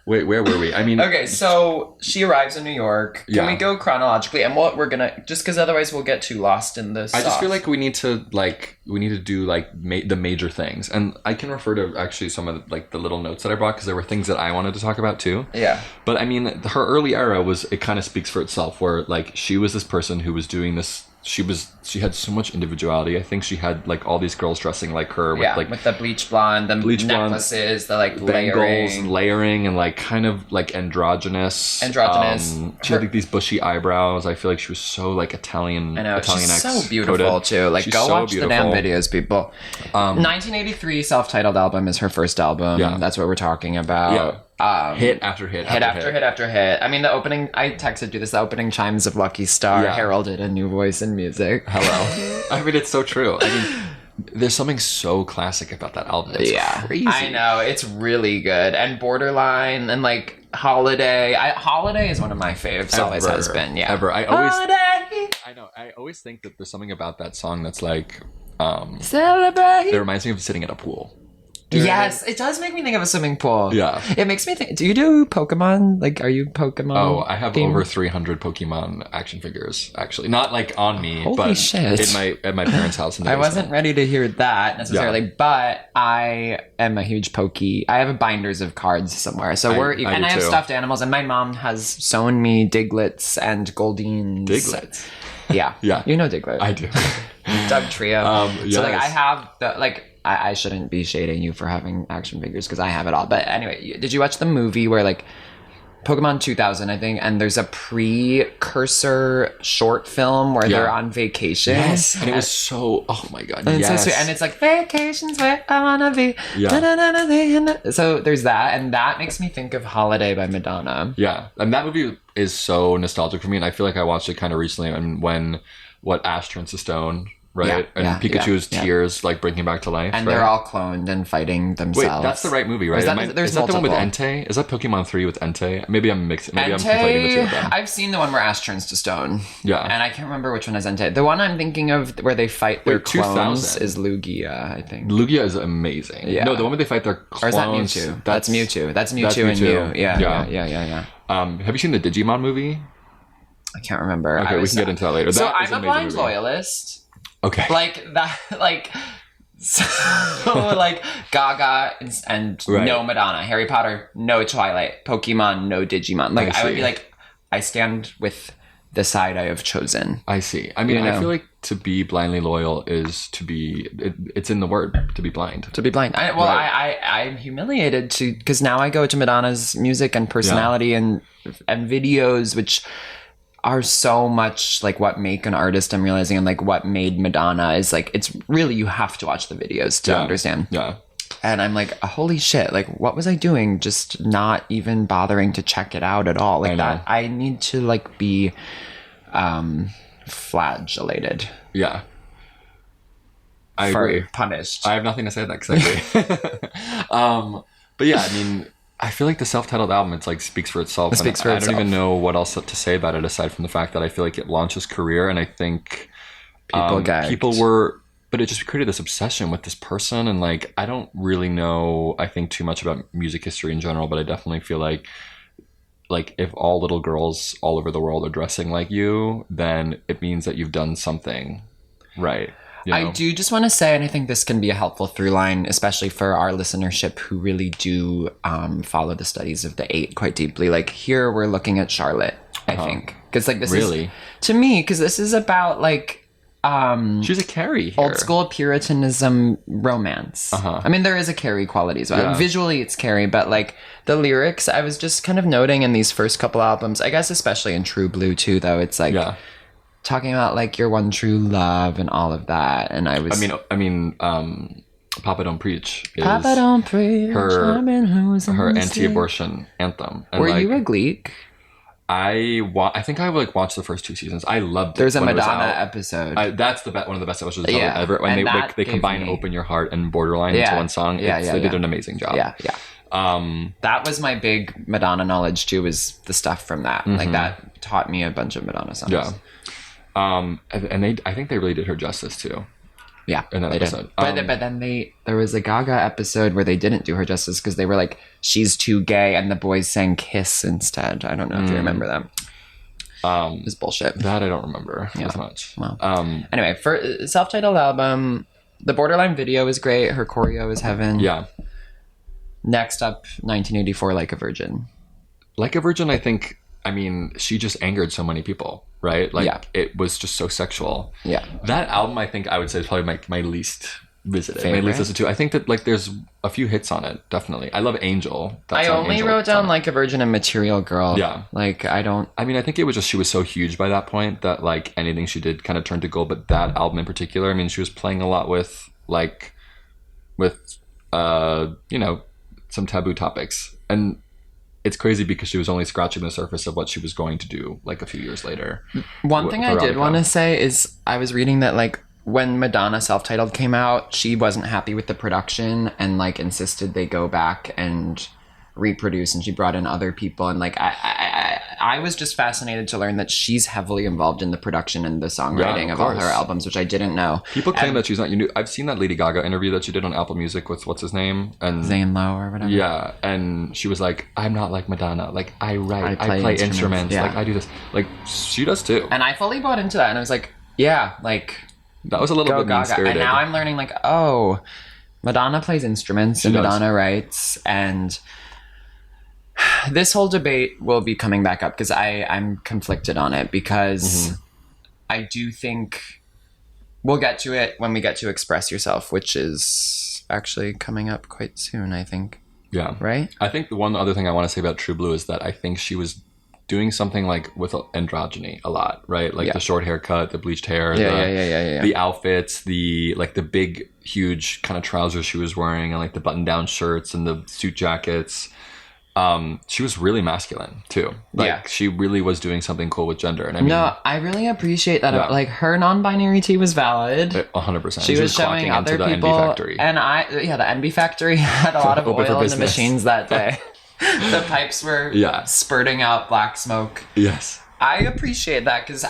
wait, where were we? I mean... Okay, so she arrives in New York. Can we go chronologically? And what we're gonna... Just because otherwise we'll get too lost in this. I just feel like we need to do, like, the major things. And I can refer to, actually, some of, like, the little notes that I brought, because there were things that I wanted to talk about, too. Yeah. But, I mean, her early era it kind of speaks for itself, where, like, she was this person who was doing this... She had so much individuality. I think she had like all these girls dressing like her with the bleach blonde, the necklaces, the like layering and like kind of like androgynous. She had like these bushy eyebrows. I feel like she was so like Italian. I know. Italian she's so beautiful too. Like go watch the damn videos, people. 1983 self-titled album is her first album. Yeah. That's what we're talking about. hit after hit after hit. I mean, the opening, I texted you this, the opening chimes of Lucky Star heralded a new voice in music. Hello. I mean, it's so true. I mean, there's something so classic about that album. It's crazy. I know. It's really good. And Borderline and like Holiday. Holiday is one of my faves. Always has been. Yeah. Ever. I know. I always think that there's something about that song that's like, Celebrate. It reminds me of sitting at a pool. Yes, it does make me think of a swimming pool. Yeah. It makes me think, do you do Pokemon? Like, are you Pokemon? Oh, I have over 300 Pokemon action figures, actually. Not like on me, but shit. at my parents' house. I wasn't ready to hear that necessarily, but I am a huge I have binders of cards somewhere. So I have stuffed animals, and my mom has sewn me Diglets and Goldines. Diglets? Yeah. Yeah. You know Diglett. I do. Doug Trio. Yes. So like I have I shouldn't be shading you for having action figures because I have it all. But anyway, did you watch the movie where like Pokemon 2000, I think, and there's a precursor short film where they're on vacation? Yes, and it was so, oh my God, and it's so sweet. And it's like, vacations where I wanna be. Yeah. So there's that, and that makes me think of Holiday by Madonna. Yeah, and that movie is so nostalgic for me, and I feel like I watched it kind of recently, and when Ash turns to stone. Right? And Pikachu's tears like bring him back to life. And they're all cloned and fighting themselves. Wait, that's the right movie, right? Is that the one with Entei? Is that Pokemon 3 with Entei? Maybe I'm mixing. Maybe I'm conflating the two of them. I've seen the one where Ash turns to stone. Yeah. And I can't remember which one is Entei. The one I'm thinking of where they fight their clones is Lugia, I think. Lugia is amazing. Yeah. No, the one where they fight their clones. Or is that Mewtwo? That's Mewtwo. That's Mewtwo and Mew. Yeah. Have you seen the Digimon movie? I can't remember. Okay, we can get into that later. So I'm a blind loyalist. Okay. Like that, like, so like Gaga and no Madonna, Harry Potter, no Twilight, Pokemon, no Digimon. Like I would be like, I stand with the side I have chosen. I see. I mean, I feel like to be blindly loyal is to be, it's in the word, to be blind. To be blind. I'm humiliated because now I go to Madonna's music and personality and videos, which are so much like what make an artist, I'm realizing, and like what made Madonna is like, it's really, you have to watch the videos to understand. Yeah. And I'm like, holy shit, like what was I doing? Just not even bothering to check it out at all. Like that. I need to like be flagellated. Yeah. I agree. Punished. I have nothing to say to that because I agree. But yeah, I mean, I feel like the self-titled album, it's like speaks for itself. I don't even know what else to say about it aside from the fact that I feel like it launched his career, and I think people were, but it just created this obsession with this person, and like I don't really know, I think, too much about music history in general, but I definitely feel like if all little girls all over the world are dressing like you, then it means that you've done something right. You know? I do just want to say, and I think this can be a helpful through line, especially for our listenership who really do follow the studies of the 8 quite deeply. Like here we're looking at Charlotte, I think. Because like this is, to me, because this is about like... she's a Carrie here. Old school Puritanism romance. I mean, there is a Carrie quality as well. Yeah. Visually, it's Carrie, but like the lyrics, I was just kind of noting in these first couple albums, I guess especially in True Blue too, though, it's like... Yeah. Talking about like your one true love and all of that, and I mean, Papa Don't Preach is Papa Don't Preach, her anti-abortion anthem. And were you a Gleek? I think I like watched the first 2 seasons. I loved it. There's a Madonna episode. That's one of the best episodes ever. When they combine "Open Your Heart" and "Borderline" into one song. They did an amazing job. Yeah. That was my big Madonna knowledge too. Was the stuff from that? Like that taught me a bunch of Madonna songs. Yeah. And I think they really did her justice too. Yeah, in that episode. But then there was a Gaga episode where they didn't do her justice because they were like, she's too gay, and the boys sang "Kiss" instead. I don't know if you remember that. It's bullshit. That I don't remember as much. Well, anyway, for self-titled album, the Borderline video is great. Her choreo is heaven. Yeah. Next up, 1984, Like a Virgin. Like a Virgin, I think. I mean, she just angered so many people, right? Like, it was just so sexual. Yeah. That album, I think I would say, is probably my least visited. Favorite? My least listened to. I think that, like, there's a few hits on it, definitely. I love Angel. I only wrote down Like a Virgin and Material Girl. Yeah. Like, I mean, I think it was just she was so huge by that point that, like, anything she did kind of turned to gold. But that album in particular, I mean, she was playing a lot with some taboo topics. And it's crazy because she was only scratching the surface of what she was going to do like a few years later. One thing I did want to say is I was reading that like when Madonna self-titled came out, she wasn't happy with the production and like insisted they go back and reproduce, and she brought in other people, and like I was just fascinated to learn that she's heavily involved in the production and the songwriting of all her albums, which I didn't know. People claim that she's not. I've seen that Lady Gaga interview that she did on Apple Music with what's his name, and Zane Lowe or whatever. Yeah, and she was like, "I'm not like Madonna. Like I write, I play instruments. Like I do this. Like she does too." And I fully bought into that, and I was like, "Yeah, like that was a little bit mean-spirited." And now I'm learning like, oh, Madonna plays instruments and Madonna writes, and this whole debate will be coming back up because I'm conflicted on it, because I do think we'll get to it when we get to Express Yourself, which is actually coming up quite soon, I think. Yeah. Right? I think the one other thing I want to say about True Blue is that I think she was doing something like with androgyny a lot, right? Like the short haircut, the bleached hair, the outfits, the like the big, huge kind of trousers she was wearing, and like the button-down shirts and the suit jackets. She was really masculine too. Like she really was doing something cool with gender. And I mean, no, I really appreciate that. Yeah. Like her non-binary tea was valid. 100%. She was showing other people. The NB Factory. And the NB Factory had a lot of oil in the machines that day. The pipes were spurting out black smoke. Yes. I appreciate that because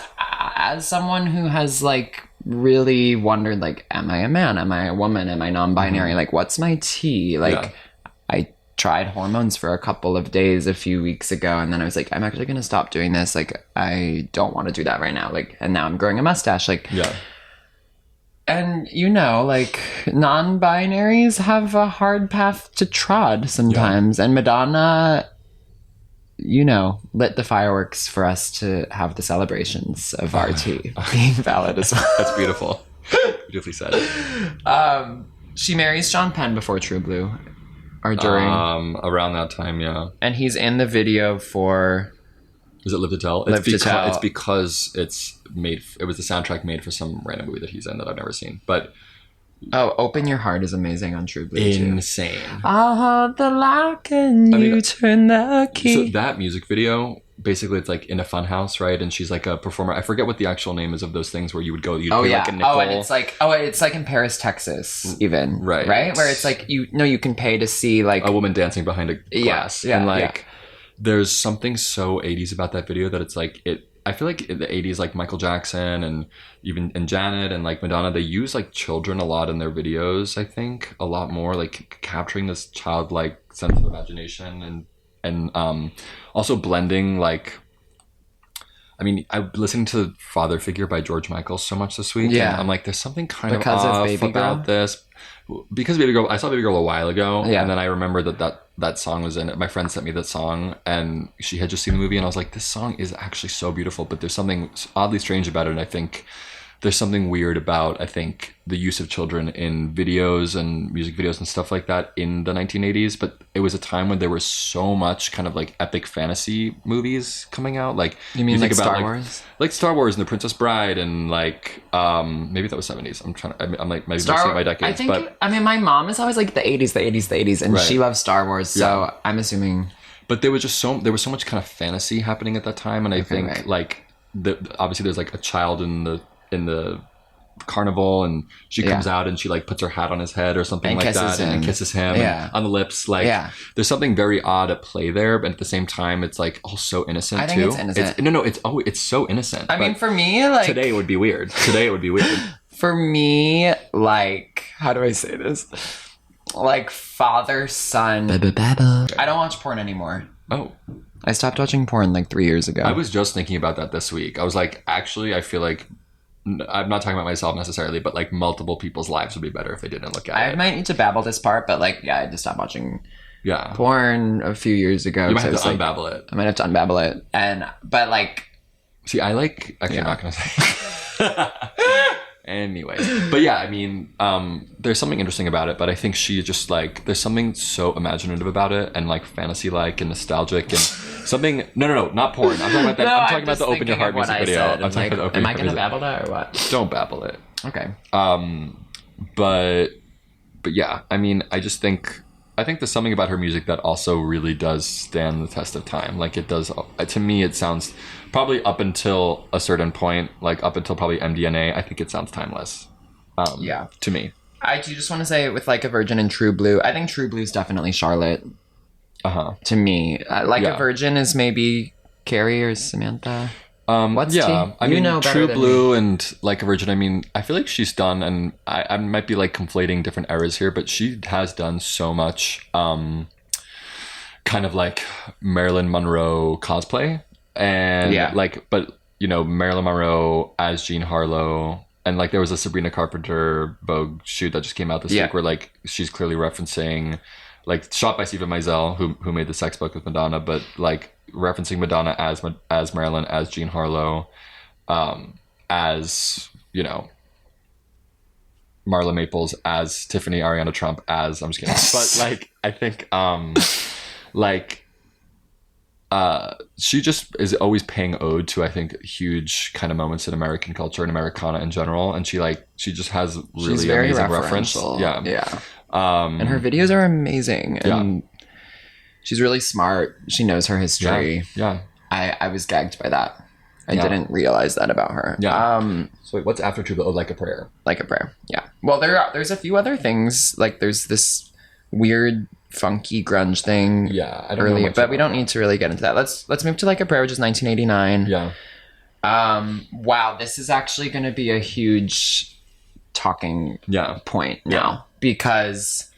as someone who has like really wondered, like, am I a man? Am I a woman? Am I non-binary? Like, what's my tea? Like, I tried hormones for a couple of days a few weeks ago, and then I was like, I'm actually going to stop doing this. Like, I don't want to do that right now. Like, and now I'm growing a mustache. Like, and like non-binaries have a hard path to trod sometimes. And Madonna, lit the fireworks for us to have the celebrations of our tea being valid as well. That's beautiful. Beautifully said. She marries Sean Penn before True Blue. Or during around that time, and he's in the video for. Is it Live to Tell? It's because it's made. It was the soundtrack made for some random movie that he's in that I've never seen. But Open Your Heart is amazing on True Blue. Insane. I'll hold the lock and you turn the key. So that music video. Basically, it's like in a fun house, right? And she's like a performer. I forget what the actual name is of those things where you would go, you'd pay like a nickel. And it's like in Paris, Texas, even. Right? Where it's like, you can pay to see like... a woman dancing behind a glass. There's something so 80s about that video that it's like, I feel like in the 80s, like Michael Jackson and Janet and like Madonna, they use like children a lot in their videos, I think. A lot more, like capturing this childlike sense of imagination and also blending like, I mean, I listened to Father Figure by George Michael so much this week. Yeah. And I'm like, there's something kind of off about this. Because Baby Girl, I saw Baby Girl a while ago. Yeah. And then I remember that song was in it. My friend sent me that song and she had just seen the movie and I was like, this song is actually so beautiful, but there's something oddly strange about it. And I think there's something weird about, I think, the use of children in videos and music videos and stuff like that in the 1980s. But it was a time when there was so much kind of like epic fantasy movies coming out. Like, you mean like Star Wars? Like Star Wars and The Princess Bride and like, maybe that was 70s. I'm like, maybe mixing my decades. My mom is always like the 80s, and she loves Star Wars. So I'm assuming. But there was so much kind of fantasy happening at that time. And I think like, obviously there's like a child in the carnival and she comes out and she like puts her hat on his head or something like that and kisses him on the lips. Like there's something very odd at play there, but at the same time it's like all so innocent. I think too. It's innocent. It's so innocent. I mean, for me, like today it would be weird. For me, like, how do I say this? Like father son. I don't watch porn anymore. Oh. I stopped watching porn like 3 years ago. I was just thinking about that this week. I was like, actually, I feel like I'm not talking about myself necessarily, but like multiple people's lives would be better if they didn't look at it. I might need to babble this part, but like, I just stopped watching porn a few years ago. You might have to unbabble it. I might have to unbabble it. But like... See, I like... Actually, I'm not going to say. Anyways. But yeah, I mean, there's something interesting about it, but I think she just like... There's something so imaginative about it and like fantasy-like and nostalgic and... Something no, not porn. I'm talking about that. I'm talking about the Open Your Heart music video. I'm talking about the Open Your Heart. Am I going to babble that or what? Don't babble it. Okay. But yeah, I mean, I just think I think there's something about her music that also really does stand the test of time. Like it does, to me, it sounds probably up until a certain point, like up until probably MDNA, I think it sounds timeless. To me. I do just want to say with Like a Virgin and True Blue, I think True Blue is definitely Charlotte. To me. Like a Virgin is maybe Carrie or Samantha. What's T? I mean, True Blue and Like a Virgin, I mean, I feel like she's done, and I might be like conflating different eras here, but she has done so much kind of like Marilyn Monroe cosplay. And but you know, Marilyn Monroe as Jean Harlow, and like there was a Sabrina Carpenter Vogue shoot that just came out this week where like she's clearly referencing, like shot by Stephen Meisel, who made the sex book with Madonna, but like referencing Madonna as Marilyn, as Jean Harlow, as, you know, Marla Maples, as Tiffany Ariana Trump, as, I'm just kidding. But like, I think, she just is always paying ode to, I think, huge kind of moments in American culture and Americana in general. And she just has really amazing reference. Yeah. And her videos are amazing. And she's really smart. She knows her history. Yeah. I was gagged by that. I didn't realize that about her. Yeah. So wait, what's after True Blue? Oh, Like a Prayer. Like a Prayer. Yeah. Well, there's a few other things. Like there's this weird funky grunge thing. Yeah. I don't know but we don't need to really get into that. Let's move to Like a Prayer, which is 1989. Yeah. Wow, this is actually going to be a huge talking point now because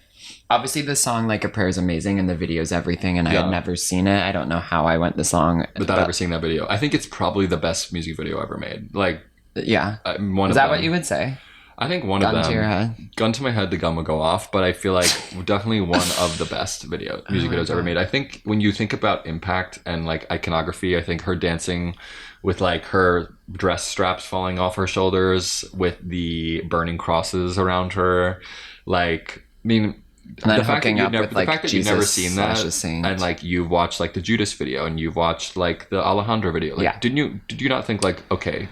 obviously the song Like a Prayer is amazing and the video is everything, and I had never seen it. I don't know how I went the song without ever seeing that video. I think it's probably the best music video ever made. Like, yeah, one is that what you would say? I think one of them. Gun to your head. Gun to my head, the gun will go off. But I feel like definitely one of the best music videos ever made. I think when you think about impact and like iconography, I think her dancing with like her dress straps falling off her shoulders with the burning crosses around her, like, I mean, and the fact that you've never seen that, and like you've watched like the Judas video and you've watched like the Alejandro video, like did you not think like, okay,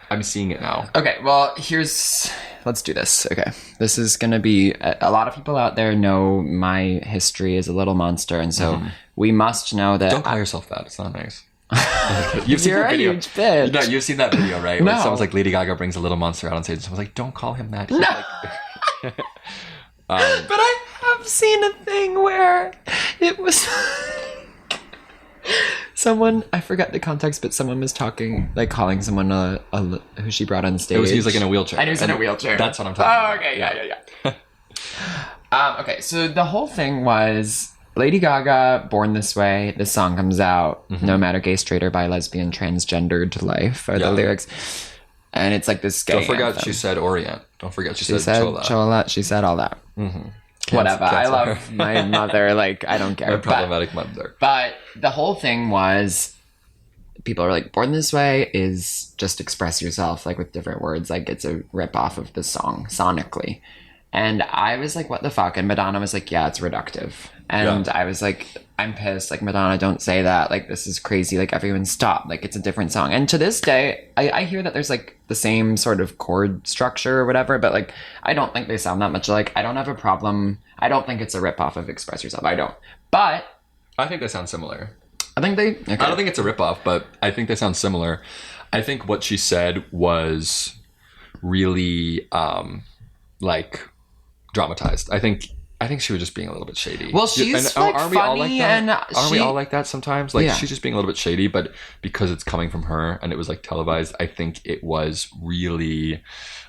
I'm seeing it now? Okay, well, let's do this. Okay, this is gonna be a lot of people out there know my history is a little monster, and so we must know that. Don't call yourself that. It's not nice. You've seen the video. Huge bitch. No, you've seen that video, right? No. Where someone's like, Lady Gaga brings a little monster out on stage, and someone's like, don't call him that. No. But I have seen a thing where it was someone, I forget the context, but someone was talking, like calling someone who she brought on stage. He was like in a wheelchair. And he was in a wheelchair. That's what I'm talking about. Oh, okay, yeah. Okay, so the whole thing was Lady Gaga, Born This Way, the song comes out, no matter gay, straight, or bi, lesbian, transgendered life are the lyrics. And it's like this gay Don't forget anthem. She said Orient. Don't forget she said Chola. She said all that. Whatever. I love my mother. Like, I don't care. My problematic mother. But the whole thing was, people are like, Born This Way is just express yourself, like with different words. Like it's a rip off of the song sonically. And I was like, what the fuck? And Madonna was like, yeah, it's reductive. And I was like, I'm pissed. Like, Madonna, don't say that. Like, this is crazy. Like, everyone stop. Like, it's a different song. And to this day, I hear that there's like the same sort of chord structure or whatever, but like, I don't think they sound that much alike. I don't have a problem. I don't think it's a ripoff of Express Yourself. I don't. But I think they sound similar. I think they... Okay. I don't think it's a ripoff, but I think they sound similar. I think what she said was really like dramatized. I think she was just being a little bit shady. Well, she's like aren't funny, we all like that? And aren't we all like that sometimes? Like she's just being a little bit shady, but because it's coming from her and it was like televised, I think it was really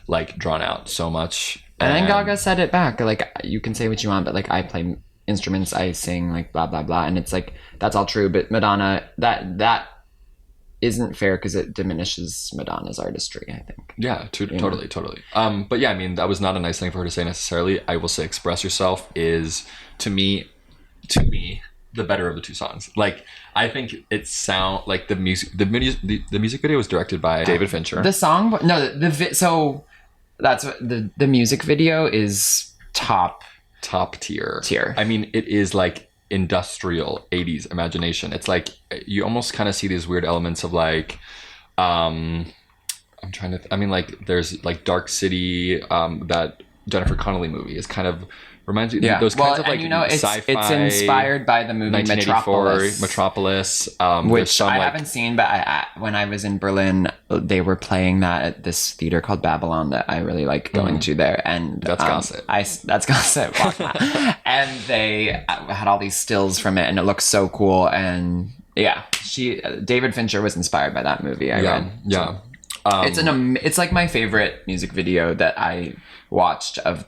like drawn out so much. And then Gaga said it back. Like, you can say what you want, but like, I play instruments, I sing, like blah blah blah, and it's like that's all true. But Madonna, that isn't fair because it diminishes Madonna's artistry, I think. Yeah, totally. But yeah, I mean, that was not a nice thing for her to say necessarily. I will say Express Yourself is, to me, the better of the two songs. Like, I think it sound like the music video was directed by David Fincher. The song, no, so that's what the music video is top tier. I mean, it is like industrial 80s imagination. It's like you almost kind of see these weird elements of like like there's like Dark City, that Jennifer Connelly movie is kind of Reminds me those kinds of like sci-fi. It's inspired by the movie Metropolis, which I haven't seen, but when I was in Berlin, they were playing that at this theater called Babylon that I really like going to there. And that's gossip. That's gossip. And they had all these stills from it, and it looks so cool. And yeah, David Fincher was inspired by that movie. I read. Yeah. It's like my favorite music video that I watched of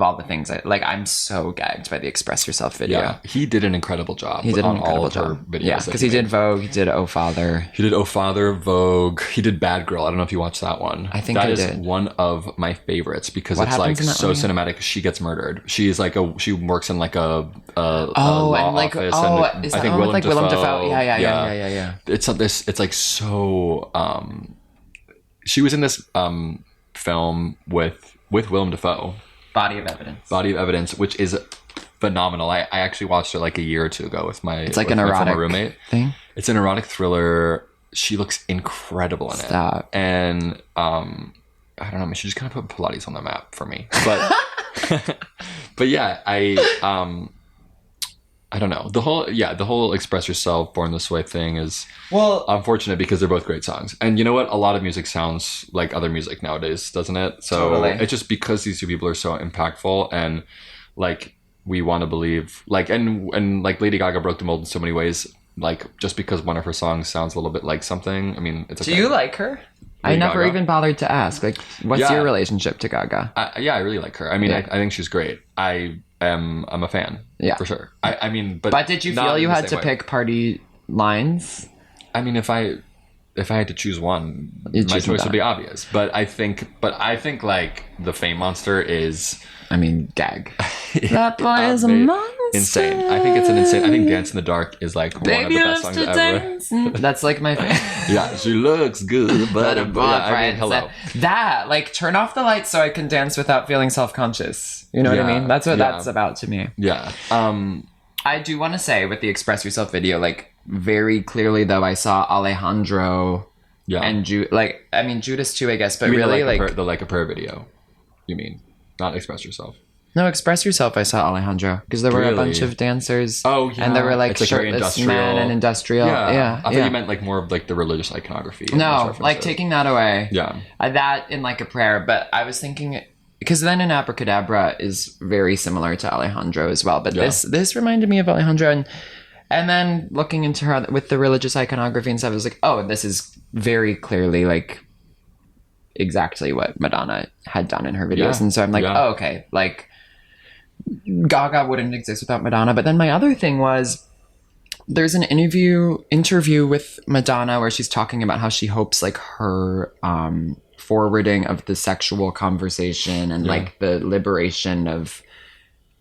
all the things I'm so gagged by the Express Yourself video. Yeah, he did an incredible job. He did an incredible job. Videos. Yeah, because he did Vogue, he did Oh Father. He did Oh Father, Vogue. He did Bad Girl. I don't know if you watched that one. I think I did. That is one of my favorites because it's like so cinematic. She gets murdered. She's like she works in like a law office. Is that one with like Willem Dafoe? Yeah. It's like so. She was in this film with Willem Dafoe. Body of Evidence, which is phenomenal. I actually watched it like a year or two ago with my an erotic roommate thing. It's an erotic thriller. She looks incredible in it. And I don't know, she just kind of put Pilates on the map for me. But but yeah, I don't know. The whole Express Yourself, Born This Way thing is unfortunate because they're both great songs. And you know what? A lot of music sounds like other music nowadays, doesn't it? So totally. It's just because these two people are so impactful and like we want to believe like and like Lady Gaga broke the mold in so many ways. Like just because one of her songs sounds a little bit like something. I mean, it's okay. Do you like her? I never even bothered to ask. Like, what's your relationship to Gaga? I really like her. I mean, I think she's great. I'm a fan. Yeah, for sure. I mean, but did you feel you had to pick party lines? I mean, if I had to choose one, my choice would be obvious. But I think like the Fame Monster is. I mean, gag. That boy is a monster. Insane. I think it's an insane. I think Dance in the Dark is like one of the best songs ever. That's like my favorite. Yeah, she looks good, but a boyfriend. Hello. That like turn off the lights so I can dance without feeling self-conscious. You know what I mean? That's what that's about to me. Yeah. I do want to say with the Express Yourself video, like very clearly though, I saw Alejandro. Yeah. And Judas too, I guess, but really like the Like a Prayer video. You mean? Not Express Yourself. No, Express Yourself I saw Alejandro because there were a bunch of dancers. Oh, yeah. And there were like shirtless men and industrial. Yeah. I thought you meant like more of like the religious iconography. No, like taking that away. Yeah. That in Like a Prayer. But I was thinking, because then in Abracadabra is very similar to Alejandro as well. But this reminded me of Alejandro. And then looking into her with the religious iconography and stuff, I was like, oh, this is very clearly like exactly what Madonna had done in her videos. And so I'm like, oh, okay, like Gaga wouldn't exist without Madonna. But then my other thing was there's an interview with Madonna where she's talking about how she hopes like her forwarding of the sexual conversation and like the liberation of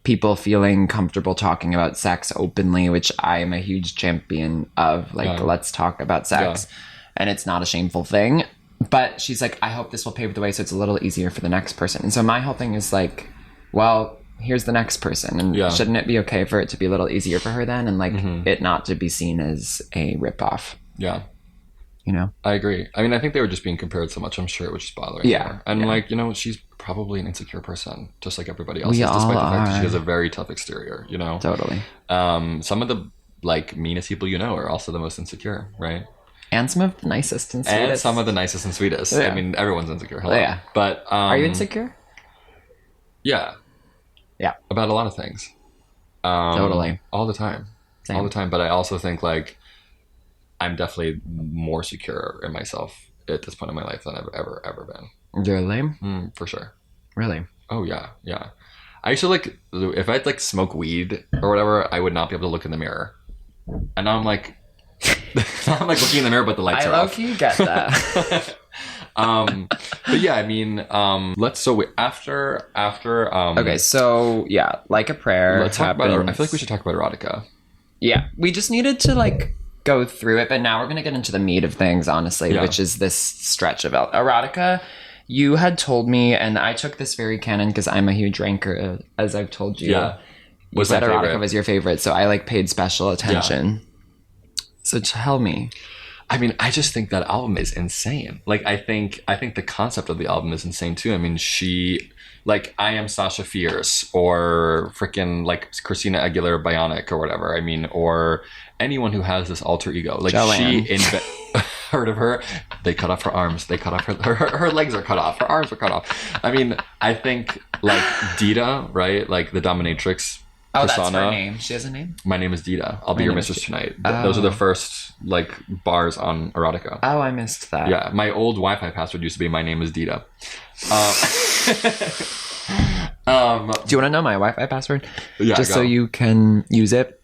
people feeling comfortable talking about sex openly, which I am a huge champion of. Like, let's talk about sex. And it's not a shameful thing. But she's like, I hope this will pave the way so it's a little easier for the next person. And so my whole thing is like, well, here's the next person. And shouldn't it be okay for it to be a little easier for her then? And like it not to be seen as a ripoff. Yeah. You know? I agree. I mean, I think they were just being compared so much. I'm sure it was just bothering her. And like, you know, she's probably an insecure person, just like everybody else is, despite the fact that she has a very tough exterior, you know? Totally. Some of the like meanest people you know are also the most insecure, right? And some of the nicest and sweetest. And some of the nicest and sweetest. Yeah. I mean, everyone's insecure. Hello. Yeah. But are you insecure? Yeah. Yeah. About a lot of things. Totally. All the time. Same. All the time. But I also think like I'm definitely more secure in myself at this point in my life than I've ever been. Really? For sure. Really? Oh yeah. Yeah. I used to like, if I'd like smoke weed or whatever, I would not be able to look in the mirror. And now I'm like, I'm like looking in the mirror, but the lights are off. I low-key get that. But yeah, I mean, after okay, so yeah, Like a Prayer. Let's talk about. I feel like we should talk about erotica. Yeah, we just needed to like go through it, but now we're gonna get into the meat of things, honestly, which is this stretch of erotica. You had told me, and I took this very canon because I'm a huge ranker, as I've told you. Yeah, you said erotica was your favorite, so I like paid special attention. Yeah. So tell me. I mean, I just think that album is insane. Like, I think the concept of the album is insane too. I mean, she, like, I Am Sasha Fierce, or freaking like Christina Aguilera Bionic or whatever. I mean, or anyone who has this alter ego. Like, Joanne. Heard of her? They cut off her arms. They cut off her legs are cut off. Her arms are cut off. I mean, I think like Dita, right? Like the dominatrix. Oh, persona. that's her name. She has a name? My name is Dita. I'll be your mistress tonight. Those are the first like bars on Erotica. Oh, I missed that. Yeah, my old Wi-Fi password used to be my name is Dita. Do you want to know my Wi-Fi password? Yeah, just so you can use it.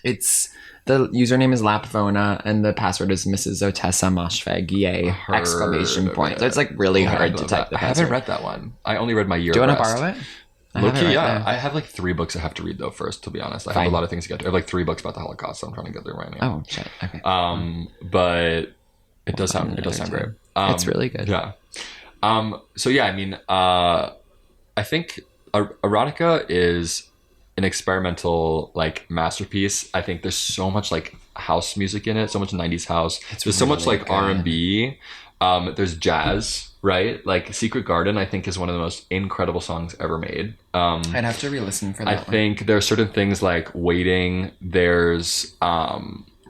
It's the username is Lapvona and the password is Mrs. Otessa Moshfegh. Yay! Exclamation point. So it's like really hard to type the password. I haven't read that one. I only read my year. Do you want to borrow it? Low-key, yeah. I have like 3 books I have to read though first, to be honest. I have a lot of things to get to. I have like 3 books about the Holocaust, so I'm trying to get through right now. Oh shit. Okay. But it does sound great. It's really good. Yeah. So yeah, I mean, I think Erotica is an experimental like masterpiece. I think there's so much like house music in it, so much 90s house. There's so much like R&B. There's jazz, right? Like Secret Garden, I think, is one of the most incredible songs ever made. I'd have to re-listen for that. I think there are certain things like Waiting. There's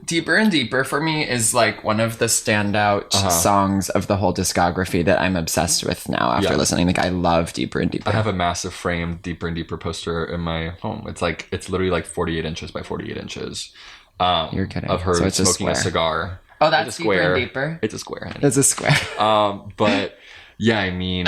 Deeper and Deeper for me is like one of the standout songs of the whole discography that I'm obsessed with now after listening. Like I love Deeper and Deeper. I have a massive framed Deeper and Deeper poster in my home. It's literally like 48 inches by 48 inches. You're kidding. Of her smoking a cigar. Oh, that's Deeper and Deeper? It's a square, honey. It's a square. But yeah, I mean,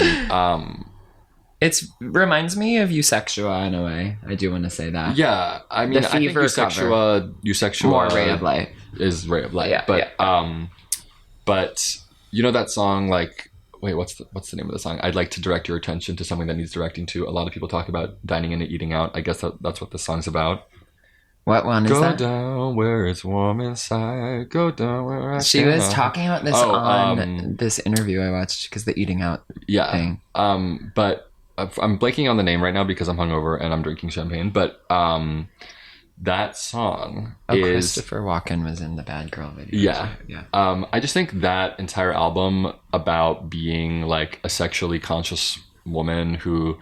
it reminds me of Eusexua in a way. I do want to say that. Yeah, I mean, I think Eusexua more Ray of Light is Ray of Light. Yeah, but you know that song, like, wait, what's the name of the song? I'd like to direct your attention to something that needs directing to. A lot of people talk about dining in and eating out. I guess that's what the song's about. What one is that? Go down where it's warm inside. Go down where I She was talking about this on this interview I watched because the eating out thing. But I'm blanking on the name right now because I'm hungover and I'm drinking champagne. But that song is Christopher Walken was in the Bad Girl video. Yeah, too. Yeah. I just think that entire album about being like a sexually conscious woman who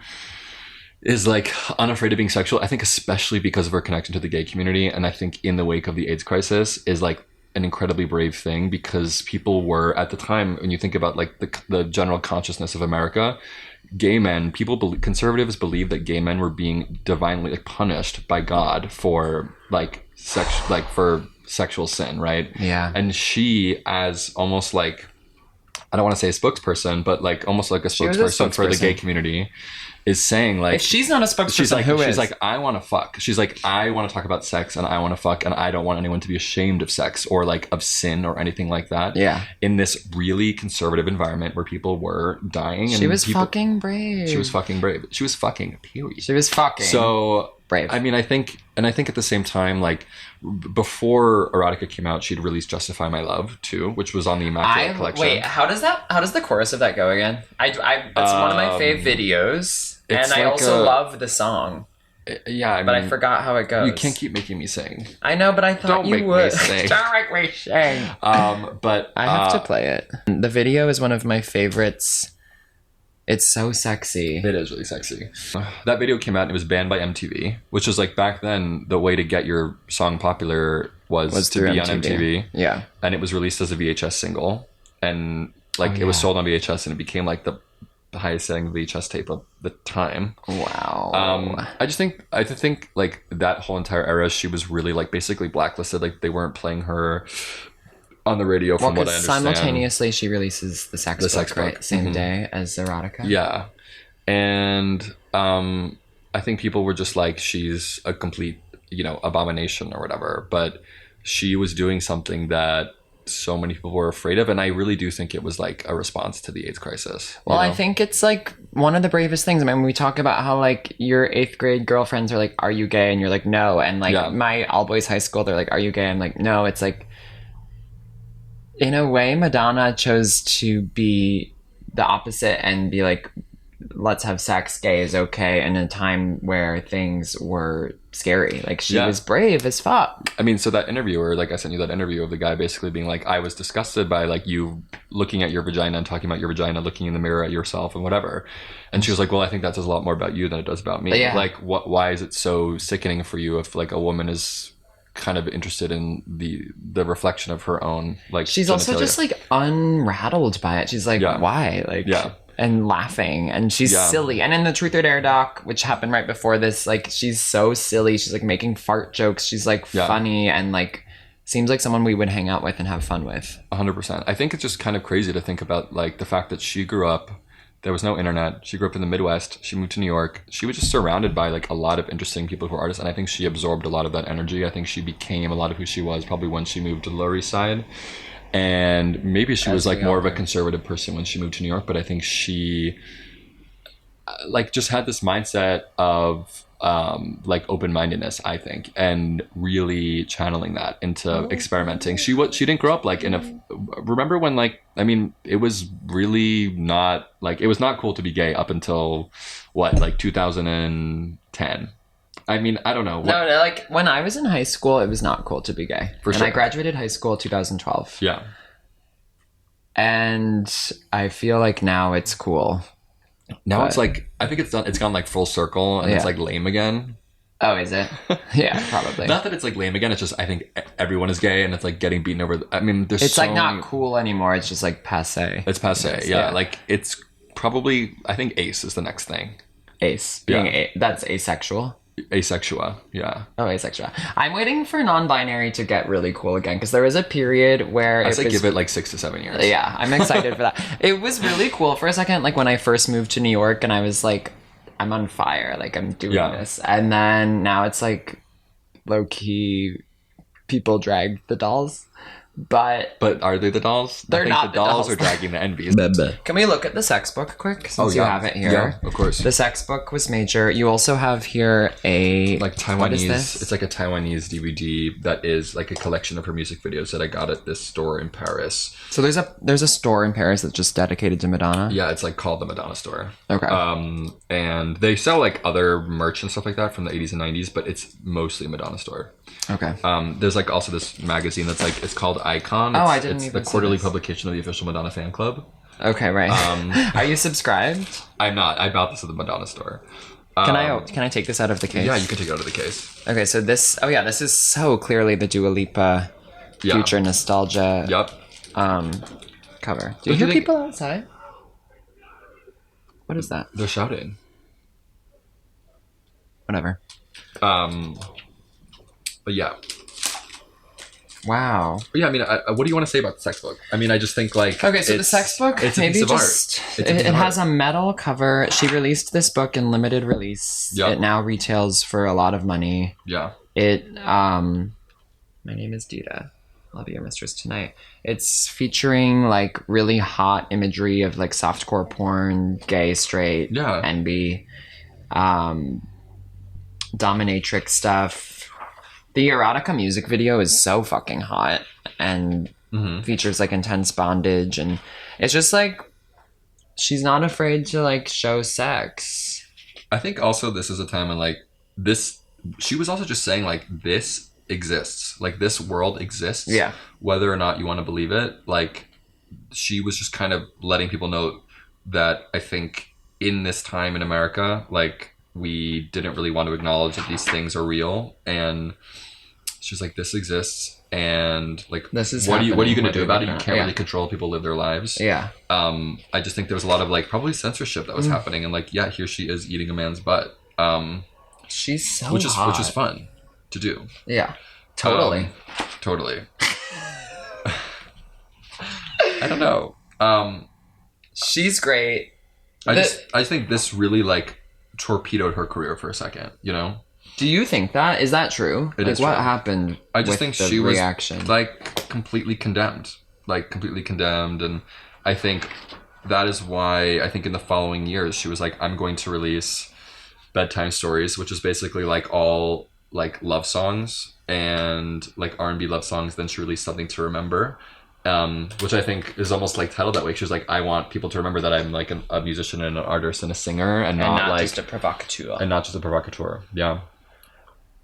is like unafraid of being sexual, I think especially because of her connection to the gay community, and I think in the wake of the AIDS crisis is like an incredibly brave thing, because people were at the time, when you think about like the general consciousness of America, gay men, conservatives believed that gay men were being divinely like punished by God for like for sexual sin, right? Yeah. And she, as almost like, I don't want to say a spokesperson, but like almost like a spokesperson for the gay community, is saying like, if she's not a spokesperson, she's like, I want to fuck. She's like, I want to talk about sex and I want to fuck, and I don't want anyone to be ashamed of sex or like of sin or anything like that. Yeah. In this really conservative environment where people were dying, and she was fucking brave. She was fucking brave. She was fucking period. She was fucking so brave. I mean, I think at the same time, like before Erotica came out, she'd released Justify My Love too, which was on the Immaculate Collection. Wait, how does the chorus of that go again? It's one of my fave videos. And I also love the song. Yeah, but I forgot how it goes. You can't keep making me sing. I know, but I thought you would. Don't make me sing. Don't make me sing. But I have to play it. The video is one of my favorites. It's so sexy. It is really sexy. That video came out and it was banned by MTV, which was like back then the way to get your song popular was to be on MTV. Yeah. And it was released as a VHS single, and like it was sold on VHS, and it became like the highest selling VHS tape of the time. Wow. I think like that whole entire era, she was really like basically blacklisted. Like they weren't playing her on the radio, from what I understand. Simultaneously she releases the sex book, right? Same day as Erotica. Yeah. And I think people were just like, she's a complete, abomination or whatever. But she was doing something that so many people were afraid of, and I really do think it was like a response to the AIDS crisis. Well, I think it's like one of the bravest things. I mean, when we talk about how like your 8th grade girlfriends are like, are you gay? And you're like, no. And like my all boys high school, they're like, are you gay? I'm like, no. It's like, in a way, Madonna chose to be the opposite and be like let's have sex, gay is okay, in a time where things were scary. Like, she was brave as fuck. I mean, so that interviewer, like, I sent you that interview of the guy basically being like, I was disgusted by, like, you looking at your vagina and talking about your vagina, looking in the mirror at yourself and whatever. And she was like, well, I think that says a lot more about you than it does about me. Yeah. Like, why is it so sickening for you if, like, a woman is kind of interested in the reflection of her own, like, she's genitalia. Also just, like, unrattled by it. She's like, why? Like, and laughing, and she's silly. And in the Truth or Dare doc, which happened right before this, like, she's so silly. She's, like, making fart jokes. She's, like, funny, and, like, seems like someone we would hang out with and have fun with. 100%. I think it's just kind of crazy to think about, like, the fact that she grew up, there was no internet. She grew up in the Midwest. She moved to New York. She was just surrounded by, like, a lot of interesting people who are artists. And I think she absorbed a lot of that energy. I think she became a lot of who she was probably when she moved to the Lower East Side. And maybe she was, like, more of a conservative person when she moved to New York. But I think she, like, just had this mindset of, like, open-mindedness, I think, and really channeling that into experimenting. She didn't grow up, like, in a, remember when, like, I mean, it was really not, like, it was not cool to be gay up until, what, like, 2010. I mean, I don't know. No, like, when I was in high school, it was not cool to be gay. For sure. And I graduated high school 2012. Yeah. And I feel like now it's cool. Now it's like, I think it's gone like full circle, and it's like lame again. Oh, is it? Yeah, probably. Not that it's like lame again, it's just I think everyone is gay and it's like getting beaten over. I mean, it's like not cool anymore, it's just like passe. It's passe, yeah. Like, it's probably, I think ace is the next thing. Ace. That's asexual. Asexual, yeah. Oh, asexual. I'm waiting for non-binary to get really cool again, because there was a period where I'd say give it like 6 to 7 years. Yeah, I'm excited for that. It was really cool for a second, like when I first moved to New York, and I was like, I'm on fire, like I'm doing this. And then now it's like low-key people drag the dolls. But are they the dolls? They're not the dolls. Are dragging the envies. Can we look at the sex book quick, since you have it here? Yeah, of course. The sex book was major. You also have here a like Taiwanese. What is this? It's like a Taiwanese DVD that is like a collection of her music videos that I got at this store in Paris. So there's a store in Paris that's just dedicated to Madonna. Yeah, it's like called the Madonna Store. Okay. And they sell like other merch and stuff like that from the 80s and 90s, but it's mostly Madonna Store. Okay. There's like also this magazine that's like, it's called Icon. I didn't even. It's the quarterly publication of the official Madonna fan club. Okay, right. Are you subscribed? I'm not. I bought this at the Madonna Store. Can I take this out of the case? Yeah, you can take it out of the case. Okay, so this. Oh yeah, this is so clearly the Dua Lipa future nostalgia. Cover. Do you hear people outside? What is that? They're shouting. Whatever. But yeah. Wow. But yeah, I mean, what do you want to say about the sex book? I mean, I just think like... Okay, so the sex book, it's maybe a piece of art. It has a metal cover. She released this book in limited release. Yep. It now retails for a lot of money. Yeah. My name is Dita. I'll be your mistress tonight. It's featuring like really hot imagery of like softcore porn, gay, straight, NB, dominatrix stuff. The erotica music video is so fucking hot and features like intense bondage, and it's just like she's not afraid to like show sex. I think also this is a time when like this, she was also just saying like this exists, like this world exists, whether or not you want to believe it. Like she was just kind of letting people know that I think in this time in America, like we didn't really want to acknowledge that these things are real, and she's like, this exists, and like, this is what are you going to do about it? You can't really control people live their lives. I just think there was a lot of like probably censorship that was happening, and like here she is eating a man's butt. She's so which hot. is fun to do. Totally. I don't know. She's great. I just think this really like torpedoed her career for a second, you know? Do you think that? Is that true? It is what true. Happened? I just think she reaction? Was like completely condemned. And I think that is why I think in the following years she was like, I'm going to release bedtime stories, which is basically like all like love songs and like R&B love songs. Then she released Something to Remember, which I think is almost like titled that way. She was like, I want people to remember that I'm like a musician and an artist and a singer, and not like just a provocateur. And not just a provocateur. Yeah.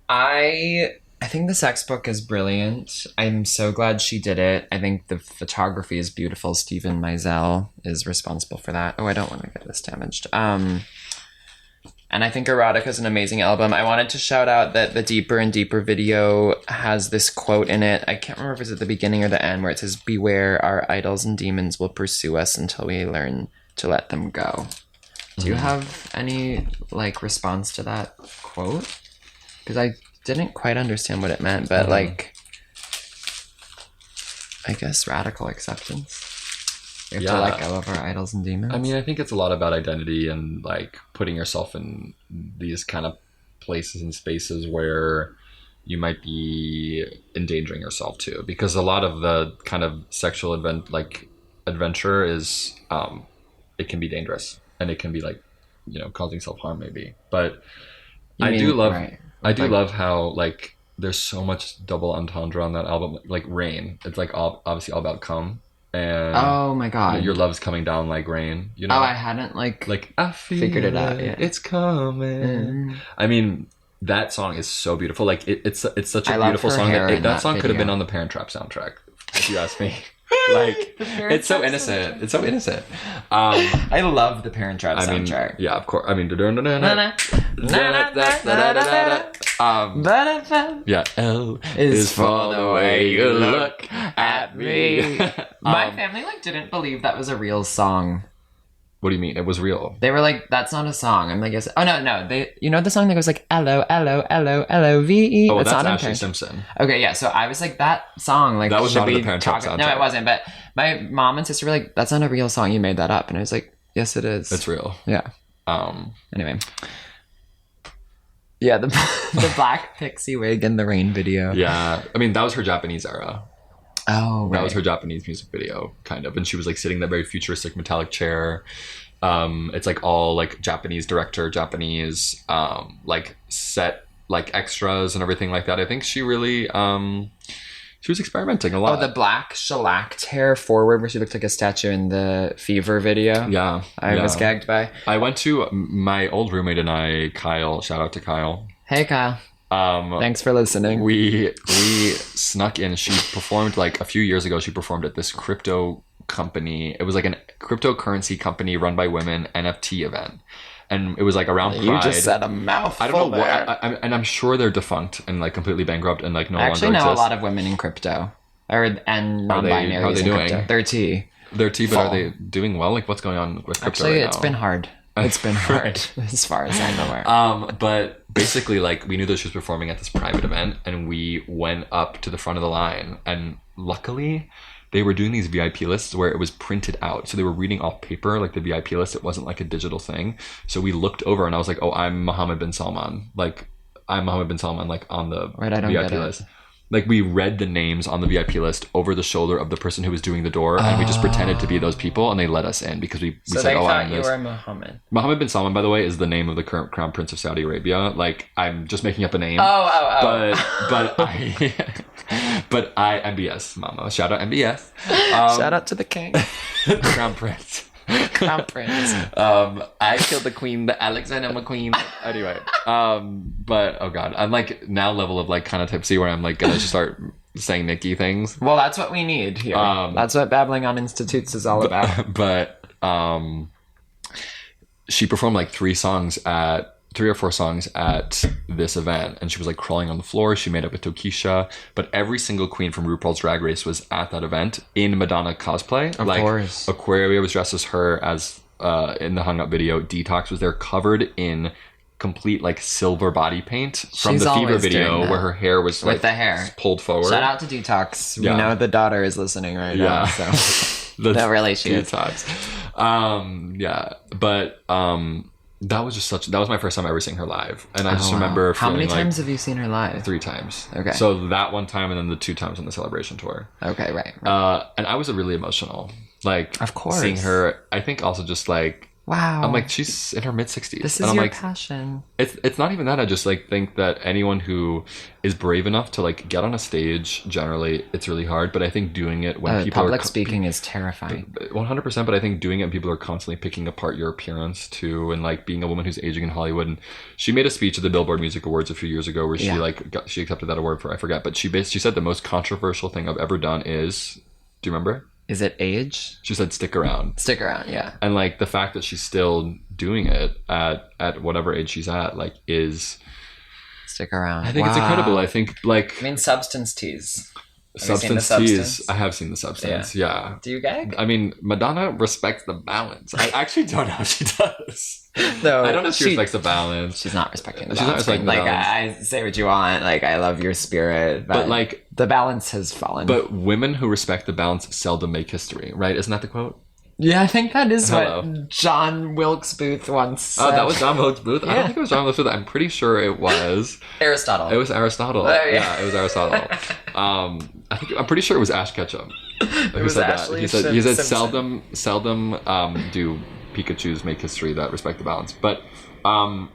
I think the sex book is brilliant. I'm so glad she did it. I think the photography is beautiful. Stephen Meisel is responsible for that. Oh, I don't want to get this damaged. And I think Erotica is an amazing album. I wanted to shout out that the Deeper and Deeper video has this quote in it. I can't remember if it's at the beginning or the end, where it says, "Beware, our idols and demons will pursue us until we learn to let them go." Do you have any like response to that quote? Because I didn't quite understand what it meant, but like, I guess radical acceptance. We have to let go of our idols and demons. I mean, I think it's a lot about identity and like putting yourself in these kind of places and spaces where you might be endangering yourself too, because a lot of the kind of sexual adventure is it can be dangerous, and it can be like, you know, causing self-harm maybe. But I do love how like there's so much double entendre on that album. Like Rain, it's like obviously all about come. And oh my god, your love's coming down like rain, you know. Oh, I hadn't like I figured it out yet. It's coming. I mean, that song is so beautiful. Like it's such a beautiful song. That song could have been on the Parent Trap soundtrack, if you ask me. Like it's so innocent. It's so innocent. I love the Parent Trap soundtrack. Yeah, of course. I mean, yeah, L is for the way you look at me. My family like didn't believe that was a real song. What do you mean? It was real. They were like, "That's not a song." I'm like, "Yes." Oh no. They, you know, the song that goes like LOLOLOVE. Oh, that's Ashley Simpson. Okay, yeah. So I was like, that song, like that was not the Parent Trap soundtrack. No, it wasn't. But my mom and sister were like, "That's not a real song. You made that up." And I was like, "Yes, it is. It's real." Yeah. Anyway. Yeah, the black pixie wig in the Rain video. Yeah, I mean that was her Japanese era. Oh, right. That was her Japanese music video, kind of. And she was like sitting in that very futuristic metallic chair. It's like all like Japanese director, Japanese like set like extras and everything like that. I think she really she was experimenting a lot. Oh, the black shellacked hair forward where she looked like a statue in the Fever video. Yeah. I was gagged by. I went to my old roommate and I, Kyle, shout out to Kyle. Hey, Kyle. Thanks for listening. We snuck in. She performed like a few years ago. She performed at this crypto company. It was like a cryptocurrency company run by women NFT event, and it was like around Pride. You just said a mouthful. I don't know what, and I'm sure they're defunct and like completely bankrupt and like no longer exist. I actually know a lot of women in crypto, and non-binary. How are they doing? Crypto. They're T, but are they doing well? Like what's going on with crypto? Actually, right it's now? been hard. It's been hard as far as I'm aware. But basically, like, we knew that she was performing at this private event, and we went up to the front of the line, and luckily they were doing these VIP lists where it was printed out. So they were reading off paper, like the VIP list. It wasn't like a digital thing. So we looked over and I was like, oh, I'm Mohammed bin Salman. Like on the VIP list. Like we read the names on the VIP list over the shoulder of the person who was doing the door, and we just pretended to be those people, and they let us in because we said, "Oh, I'm this." You were Mohammed. Mohammed bin Salman, by the way, is the name of the current crown prince of Saudi Arabia. Like I'm just making up a name. Oh. But I MBS, Mama. Shout out MBS. Shout out to the king, crown prince. Crown prince. I killed the queen, the Alexander McQueen. Anyway, but oh god, I'm like now level of like kind of tipsy where I'm like gonna just start saying Nikki things. Well, that's what we need here. That's what Babbling on Institutes is all about. But she performed like 3 or 4 songs at this event, and she was like crawling on the floor. She made up with Tokisha, but every single queen from RuPaul's Drag Race was at that event in Madonna cosplay. Of course. Aquaria was dressed as her as in the Hung Up video. Detox was there covered in complete like silver body paint from the Fever video where her hair was with the hair pulled forward. Shout out to Detox. We know the daughter is listening right now. So no, really, she Detox. But that was my first time ever seeing her live, and I just remember how many times have you seen her live? 3 times. Okay, so that one time and then the 2 times on the Celebration tour. Okay, right. And I was really emotional, like of course seeing her. I think also just like Wow. I'm like, she's in her mid-60s. This is your passion. It's not even that. I just like think that anyone who is brave enough to like get on a stage, generally, it's really hard. But I think doing it when people public speaking is terrifying. 100%. But I think doing it when people are constantly picking apart your appearance too, and like being a woman who's aging in Hollywood. And she made a speech at the Billboard Music Awards a few years ago where she she accepted that award for, I forget, but she said the most controversial thing I've ever done is, do you remember? Is it age? She said stick around. Stick around, yeah. And like the fact that she's still doing it at whatever age she's at, like, is stick around. I think it's incredible. I think like, I mean, Substance Tease. Substance Tease. I have seen the Substance. Yeah. Do you gag? I mean, Madonna respects the balance. I actually don't know if she does. No, I don't know if she respects the balance. She's not respecting the balance. She's not respecting the balance. I say what you want. Like, I love your spirit, but like the balance has fallen. But women who respect the balance seldom make history, right? Isn't that the quote? Yeah, I think that is what John Wilkes Booth once said. Oh, that was John Wilkes Booth? Yeah. I don't think it was John Wilkes Booth. I'm pretty sure it was Aristotle. It was Aristotle. Oh, yeah, it was Aristotle. I'm pretty sure it was Ash Ketchum who said that. He said seldom do Pikachus make history that respect the balance. But oh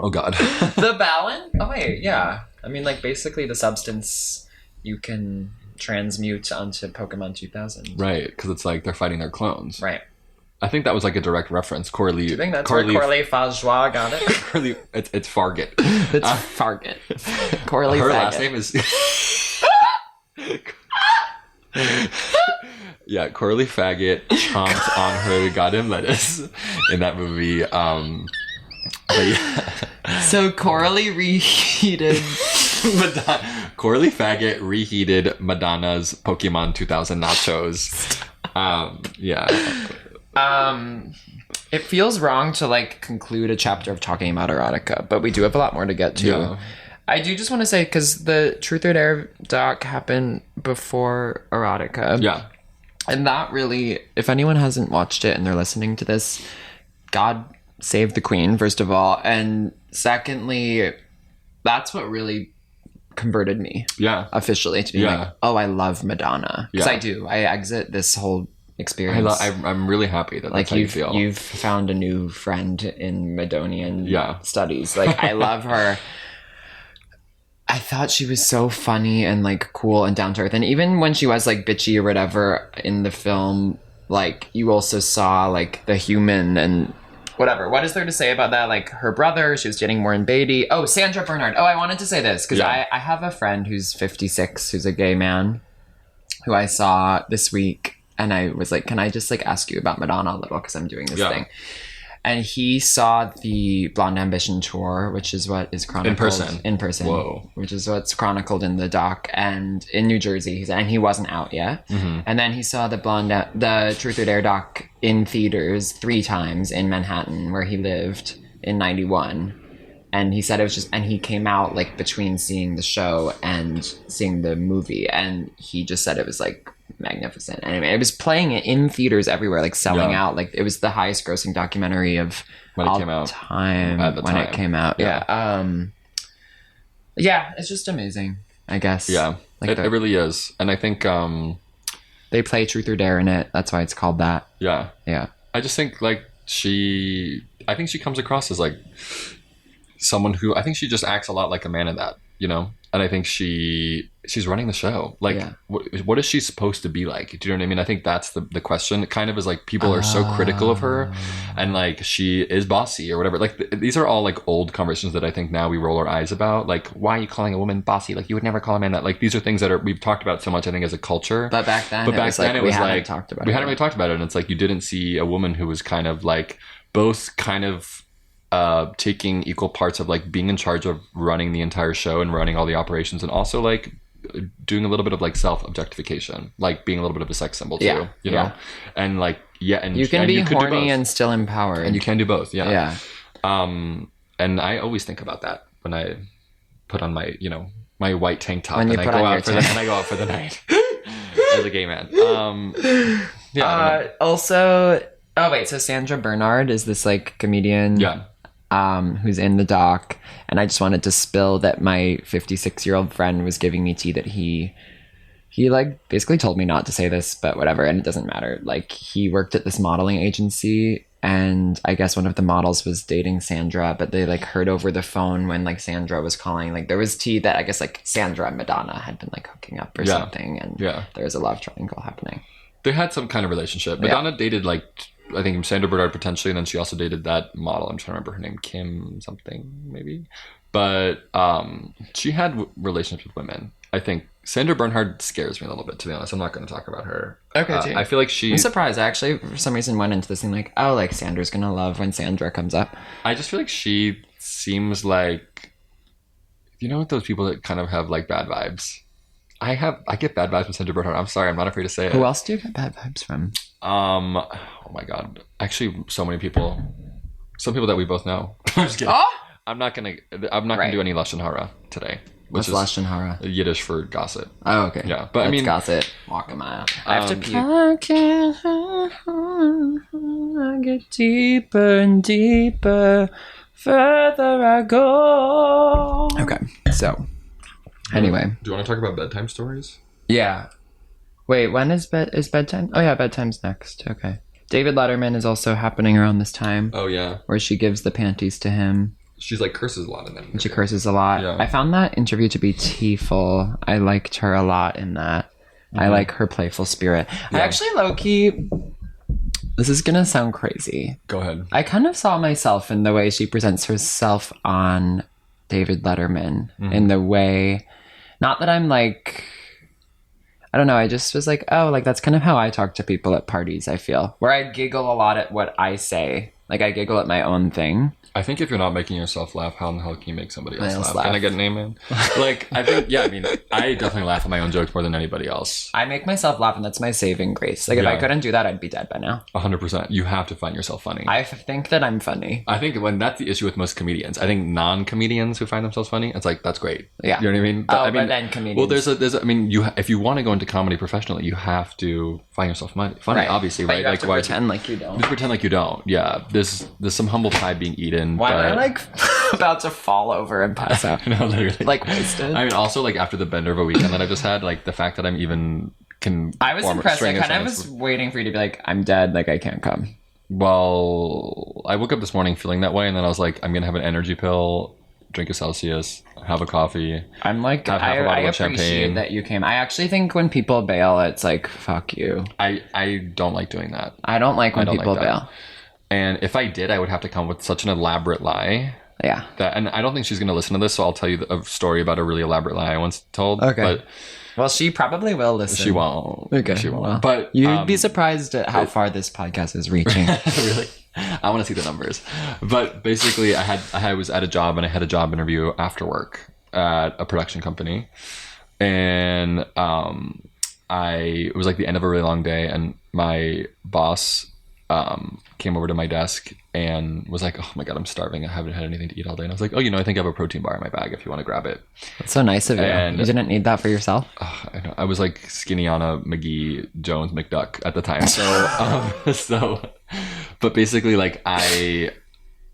god. The balance? Oh wait, yeah. I mean, like, basically the substance you can transmute onto Pokemon 2000. Right, because it's like they're fighting their clones. Right. I think that was like a direct reference. Coralie. Do you think that's where Coralie Fajois got it? Coralie, it's Fargate. It's Fargate. Coralie her Faggot. last name is... Yeah, Coralie Faggot chomped on her goddamn lettuce in that movie. But yeah. So Coralie reheated... Coralie Faggot reheated Madonna's Pokemon 2000 nachos. Yeah. It feels wrong to like conclude a chapter of talking about erotica, but we do have a lot more to get to. Yeah. I do just want to say, because the Truth or Dare doc happened before erotica. Yeah. And that really, if anyone hasn't watched it and they're listening to this, God save the Queen, first of all. And secondly, that's what really converted me. Yeah. Officially to be like, oh, I love Madonna. Because I do. I exit this whole experience. I'm really happy that that's how you feel. You've found a new friend in Madonian studies. Like, I love her. I thought she was so funny and like cool and down to earth. And even when she was like bitchy or whatever in the film, like, you also saw like the human and whatever. What is there to say about that? Like, her brother, she was dating Warren Beatty. Oh, Sandra Bernhard. Oh, I wanted to say this because I have a friend who's 56, who's a gay man, who I saw this week. And I was like, can I just like ask you about Madonna a little? Because I'm doing this thing. And he saw the Blonde Ambition tour, which is what is chronicled in person. Whoa. Which is what's chronicled in the doc, and in New Jersey. And he wasn't out yet. Mm-hmm. And then he saw the Truth or Dare doc in theaters 3 times in Manhattan, where he lived in 91. And he said it was just, and he came out like between seeing the show and seeing the movie, and he just said it was like magnificent. Anyway, it was playing in theaters everywhere, like selling out. Like, it was the highest grossing documentary of all time when it came out. Yeah. It's just amazing, I guess. Yeah, like it really is. And I think they play Truth or Dare in it. That's why it's called that. Yeah. Yeah. I just think like I think she comes across as like someone who, I think she just acts a lot like a man in that, you know? And I think she's running the show. Like, what is she supposed to be like? Do you know what I mean? I think that's the question. It kind of is like, people are so critical of her, and like, she is bossy or whatever. Like, these are all like old conversations that I think now we roll our eyes about. Like, why are you calling a woman bossy? Like, you would never call a man that. Like, these are things that we've talked about so much, I think, as a culture. But back then it was like, we hadn't talked about it. And it's like, you didn't see a woman who was kind of like, both kind of taking equal parts of like being in charge of running the entire show and running all the operations, and also like doing a little bit of like self-objectification, like being a little bit of a sex symbol too, you know? And like, and you can be horny and still empowered, and you can do both. And I always think about that when I put on my, you know, my white tank top and I go out for the night as a gay man. Also, so Sandra Bernhard is this like comedian who's in the doc, and I just wanted to spill that my 56-year-old friend was giving me tea that he He like basically told me not to say this, but whatever, and it doesn't matter. Like he worked at this modeling agency, and I guess one of the models was dating Sandra, but they like heard over the phone when like Sandra was calling. Like there was tea that I guess like Sandra and Madonna had been like hooking up or something, and there was a love triangle happening. They had some kind of relationship. Madonna dated like I think Sandra Bernard potentially, and then she also dated that model. I'm trying to remember her name, Kim something maybe. But she had relationships with women. I think Sandra Bernhard scares me a little bit, to be honest. I'm not going to talk about her. Okay, I feel like I'm surprised. I actually, for some reason, went into this thing like, oh, like Sandra's going to love when Sandra comes up. I just feel like she seems like, you know, those people that kind of have like bad vibes. I get bad vibes from Sandra Bernhard. I'm sorry, I'm not afraid to say it. Who else do you get bad vibes from? Oh my God. Actually, so many people. Some people that we both know. I'm just kidding. Oh! I'm not gonna do any Lashon Hara today. What's Lashon Hara? Yiddish for gossip. Oh, okay. Yeah, but I mean, gossip. Walk a mile. I have to puke. I get deeper and deeper, further I go. Okay, so anyway, do you want to talk about bedtime stories? Yeah. Wait, when is bedtime? Oh yeah, bedtime's next. Okay. David Letterman is also happening around this time. Oh yeah. Where she gives the panties to him. She's like curses a lot in that movie. She curses a lot. Yeah. I found that interview to be tea-ful. I liked her a lot in that. Mm-hmm. I like her playful spirit. Yeah. I actually low-key... This is going to sound crazy. Go ahead. I kind of saw myself in the way she presents herself on David Letterman. Mm-hmm. In the way... Not that I'm like... I don't know. I just was like, oh, like that's kind of how I talk to people at parties, I feel. Where I giggle a lot at what I say. Like I giggle at my own thing. I think if you're not making yourself laugh, how in the hell can you make somebody else laugh? Can I get an amen? Like, I think, yeah, I mean, I definitely laugh at my own jokes more than anybody else. I make myself laugh, and that's my saving grace. Like, if I couldn't do that, I'd be dead by now. 100%. You have to find yourself funny. I think that I'm funny. I think that's the issue with most comedians. I think non-comedians who find themselves funny, it's like, that's great. Yeah. You know what I mean? But then comedians. Well, I mean, if you want to go into comedy professionally, you have to find yourself funny, right. Obviously, but right? You have to pretend like you don't. Just pretend like you don't. Yeah. There's some humble pie being eaten. Why am I like about to fall over and pass out? No, literally. Like wasted. I mean, also like after the bender of a weekend that I just had, like the fact that I'm even I was impressed. I kind of was waiting for you to be like, I'm dead, like I can't come. Well, I woke up this morning feeling that way, and then I was like, I'm gonna have an energy pill, drink a Celsius, have a coffee. I'm like, I appreciate that you came. I actually think when people bail, it's like, fuck you. I don't like doing that. I don't like when people bail. And if I did, I would have to come with such an elaborate lie. Yeah. And I don't think she's going to listen to this, so I'll tell you a story about a really elaborate lie I once told. Okay. Well, she probably will listen. She won't. Okay. She won't. Well, but you'd be surprised at how far this podcast is reaching. Really? I want to see the numbers. But basically, I was at a job, and I had a job interview after work at a production company. And it was like the end of a really long day, and my boss came over to my desk and was like, oh my God, I'm starving. I haven't had anything to eat all day. And I was like, oh, I think I have a protein bar in my bag if you want to grab it. That's so nice of you. And you didn't need that for yourself? I know. I was like skinny on a McGee Jones McDuck at the time. But basically like I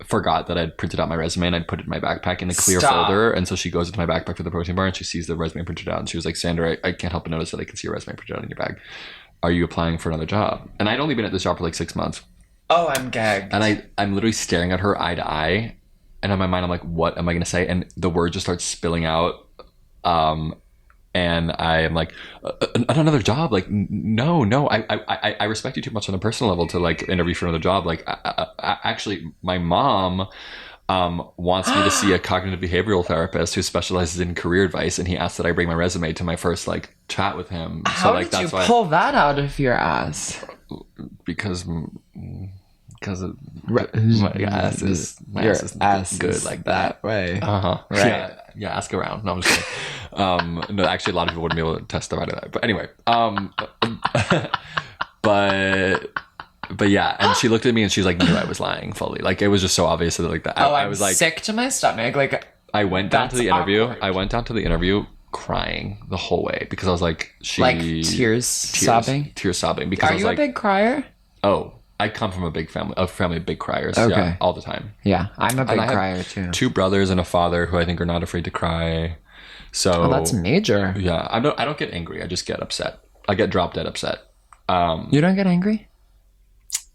forgot that I'd printed out my resume and I'd put it in my backpack in a clear folder. And so she goes into my backpack for the protein bar and she sees the resume printed out. And she was like, Sandra, I can't help but notice that I can see your resume printed out in your bag. Are you applying for another job? And I'd only been at this job for like 6 months. Oh, I'm gagged. And I'm literally staring at her eye to eye. And in my mind, I'm like, what am I going to say? And the word just starts spilling out. And I am like, another job? Like, no. I respect you too much on a personal level to like interview for another job. Like, actually, my mom wants me to see a cognitive behavioral therapist who specializes in career advice, and he asked that I bring my resume to my first like chat with him. How did you pull that out of your ass? Because my ass is good like that way. Right. Yeah. Ask around. No, I'm just kidding. No, actually, a lot of people wouldn't be able to testify to that. But anyway, But yeah, and she looked at me and she's like, knew I was lying fully. Like, it was just so obvious that like that. I was like sick to my stomach. Like, I went down to the interview. Awkward. I went down to the interview crying the whole way because I was like, tears sobbing because are you a big crier? Oh, I come from a family of big criers. Okay. Yeah, all the time. Yeah, I'm a big crier too. 2 brothers and a father who I think are not afraid to cry. So that's major. Yeah, I don't get angry. I just get upset. I get drop dead upset. You don't get angry?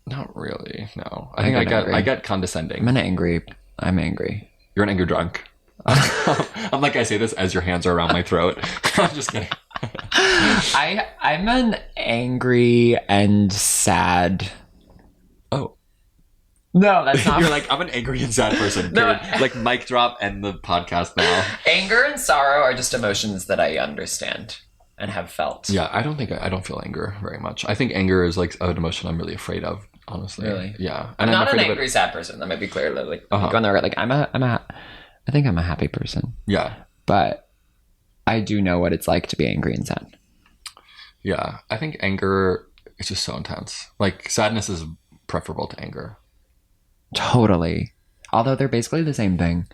Not really. No, I get condescending. I'm angry. You're an angry drunk. I'm like, I say this as your hands are around my throat. I'm just kidding. I'm an angry and sad. Oh. No, that's not. You're like, I'm an angry and sad person. No. Like, mic drop and the podcast now. Anger and sorrow are just emotions that I understand and have felt. Yeah, I don't feel anger very much. I think anger is like an emotion I'm really afraid of, honestly. Really? Yeah. And I'm not an angry, sad person. That might be clear. Like, going there, like, I think I'm a happy person. Yeah. But I do know what it's like to be angry and sad. Yeah. I think anger is just so intense. Like, sadness is preferable to anger. Totally. Although they're basically the same thing.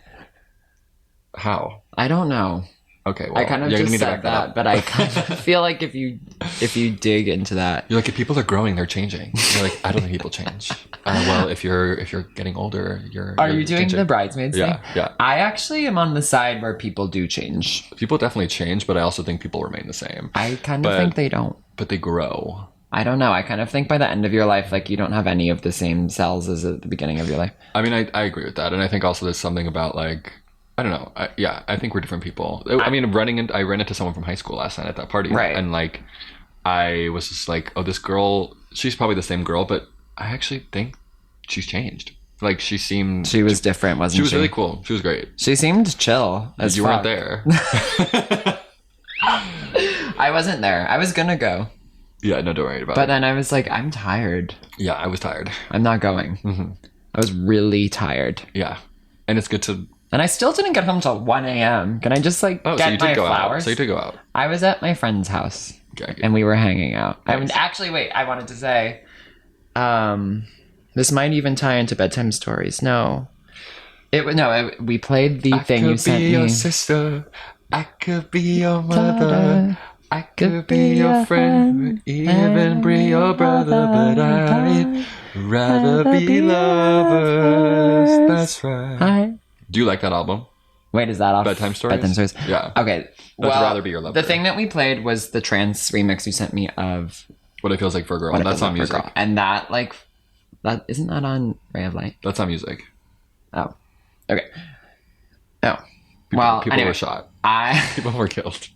How? I don't know. Okay, well, I kind of just said that, but I kind of feel like if you dig into that, you're like, if people are growing, they're changing. You're like, I don't think people change. Well, if you're getting older, Are you doing changing. the bridesmaids thing? Yeah. I actually am on the side where people do change. People definitely change, but I also think people remain the same. I kind of think they don't. But they grow. I don't know. I kind of think by the end of your life, like, you don't have any of the same cells as at the beginning of your life. I mean, I agree with that, and I think also there's something about like, I don't know. I think we're different people. I mean, I ran into someone from high school last night at that party. Right. And like, I was just like, oh, this girl, she's probably the same girl, but I actually think she's changed. Like, she was different, wasn't she? She was really cool. She was great. She seemed chill as You fuck. weren't there. I wasn't there. I was gonna go. Yeah, no, don't worry about it. But then I was like, I'm tired. Yeah, I was tired. I'm not going. Mm-hmm. I was really tired. Yeah. And it's good to... And I still didn't get home till 1 a.m. Can I just get my flowers? So you did go out. I was at my friend's house. Okay. And we were hanging out. Nice. I mean, actually, wait, I wanted to say, this might even tie into bedtime stories. No. We played the thing you sent me. I could be your sister. I could be your mother. I could be your friend. Even be your brother. But I'd rather be lovers. That's right. Do you like that album? Wait, is that off Bedtime Stories? Bedtime Stories. Yeah. Okay. Well, I'd rather be your lover. The thing that we played was the trance remix you sent me of What It Feels Like for a Girl. And that's on music. And that isn't that on Ray of Light? That's on music. Oh. Okay. Oh. People were shot. People were killed.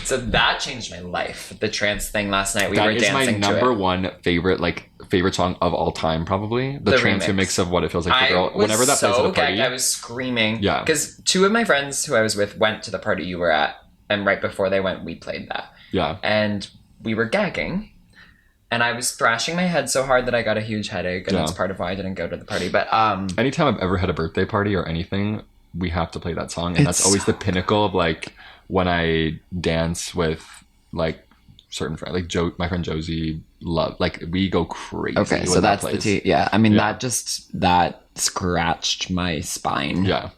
So that changed my life. The trance thing last night. We were dancing to it. That is my number one favorite song of all time, probably. The trance remix of What It Feels Like for a Girl. Whenever that plays at a party. I was screaming. Yeah. Because two of my friends who I was with went to the party you were at. And right before they went, we played that. Yeah. And we were gagging. And I was thrashing my head so hard that I got a huge headache. And that's part of why I didn't go to the party. But anytime I've ever had a birthday party or anything, we have to play that song. And that's always the pinnacle of like when I dance with like certain friends. Like my friend Josie, we go crazy. Okay, so that's the tea. Yeah, I mean, that scratched my spine. Yeah.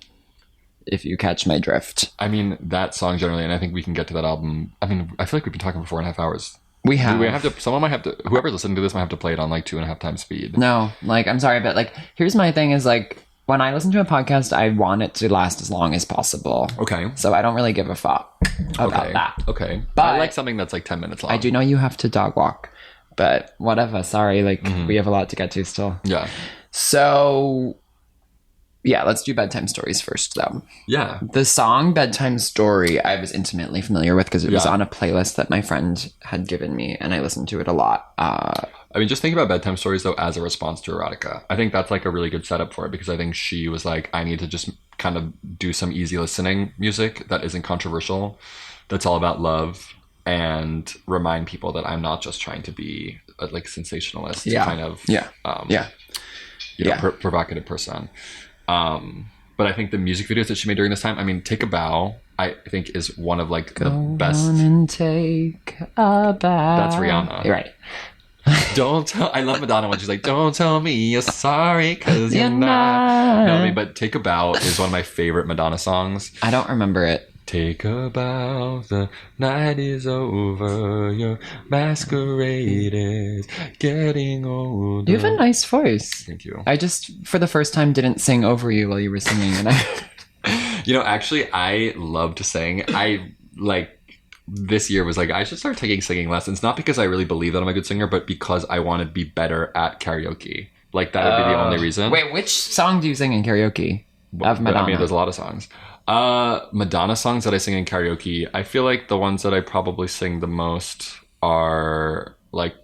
If you catch my drift. I mean, that song generally, and I think we can get to that album. I mean, I feel like we've been talking for 4.5 hours. We have. Someone might have to, whoever's listening to this might have to play it on like 2.5 times speed. No, like, I'm sorry, but like, here's my thing is like, when I listen to a podcast, I want it to last as long as possible. Okay. So I don't really give a fuck about that. Okay. But I like something that's like 10 minutes long. I do know you have to dog walk, but whatever. Sorry, like, we have a lot to get to still. Yeah. So, yeah, let's do bedtime stories first, though. Yeah. The song Bedtime Story I was intimately familiar with because it was on a playlist that my friend had given me, and I listened to it a lot. I mean, just think about Bedtime Stories, though, as a response to erotica. I think that's like a really good setup for it because I think she was like, I need to just kind of do some easy listening music that isn't controversial, that's all about love, and remind people that I'm not just trying to be a like sensationalist kind of provocative person. But I think the music videos that she made during this time, I mean, Take a Bow, I think is one of like the best. Go on and take a bow. That's Rihanna. You're right. I love Madonna when she's like, don't tell me you're sorry because you're not. No, I mean, but Take a Bow is one of my favorite Madonna songs. I don't remember it. Take a bow, the night is over, your masquerade is getting older. You have a nice voice. Thank you. I just, for the first time, didn't sing over you while you were singing. And You know, actually, I love to sing. This year was like, I should start taking singing lessons. Not because I really believe that I'm a good singer, but because I want to be better at karaoke. Like, that would be the only reason. Wait, which song do you sing in karaoke? Of Madonna? I mean, there's a lot of songs. Madonna songs that I sing in karaoke, I feel like the ones that I probably sing the most are like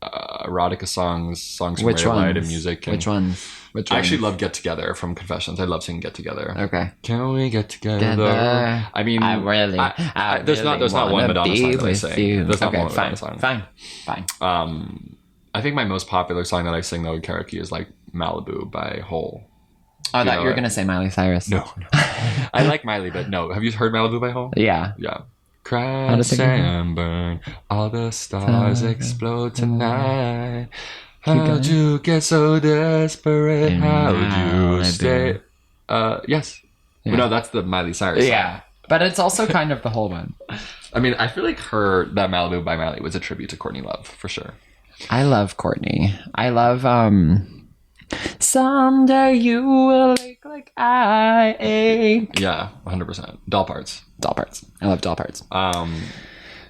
erotica songs from Which Ray ones? Light and music. And Which ones? I actually love Get Together from Confessions. I love singing Get Together. Okay. Can we get together? I mean, there's not one Madonna song that I sing. There's not one Madonna song. Fine. I think my most popular song that I sing though in karaoke is like Malibu by Hole. Oh, I thought you were going to say Miley Cyrus. No. I like Miley, but no. Have you heard Malibu by Hole? Yeah. Yeah. Crash and burn, all the stars explode tonight. How'd you get so desperate? How'd you stay? Yes. Yeah. No, that's the Miley Cyrus song. Yeah. But it's also kind of the whole one. I mean, I feel like that Malibu by Miley was a tribute to Courtney Love, for sure. I love Courtney. I love, someday you will ache like I ache. Yeah, 100%. Doll parts. I love doll parts.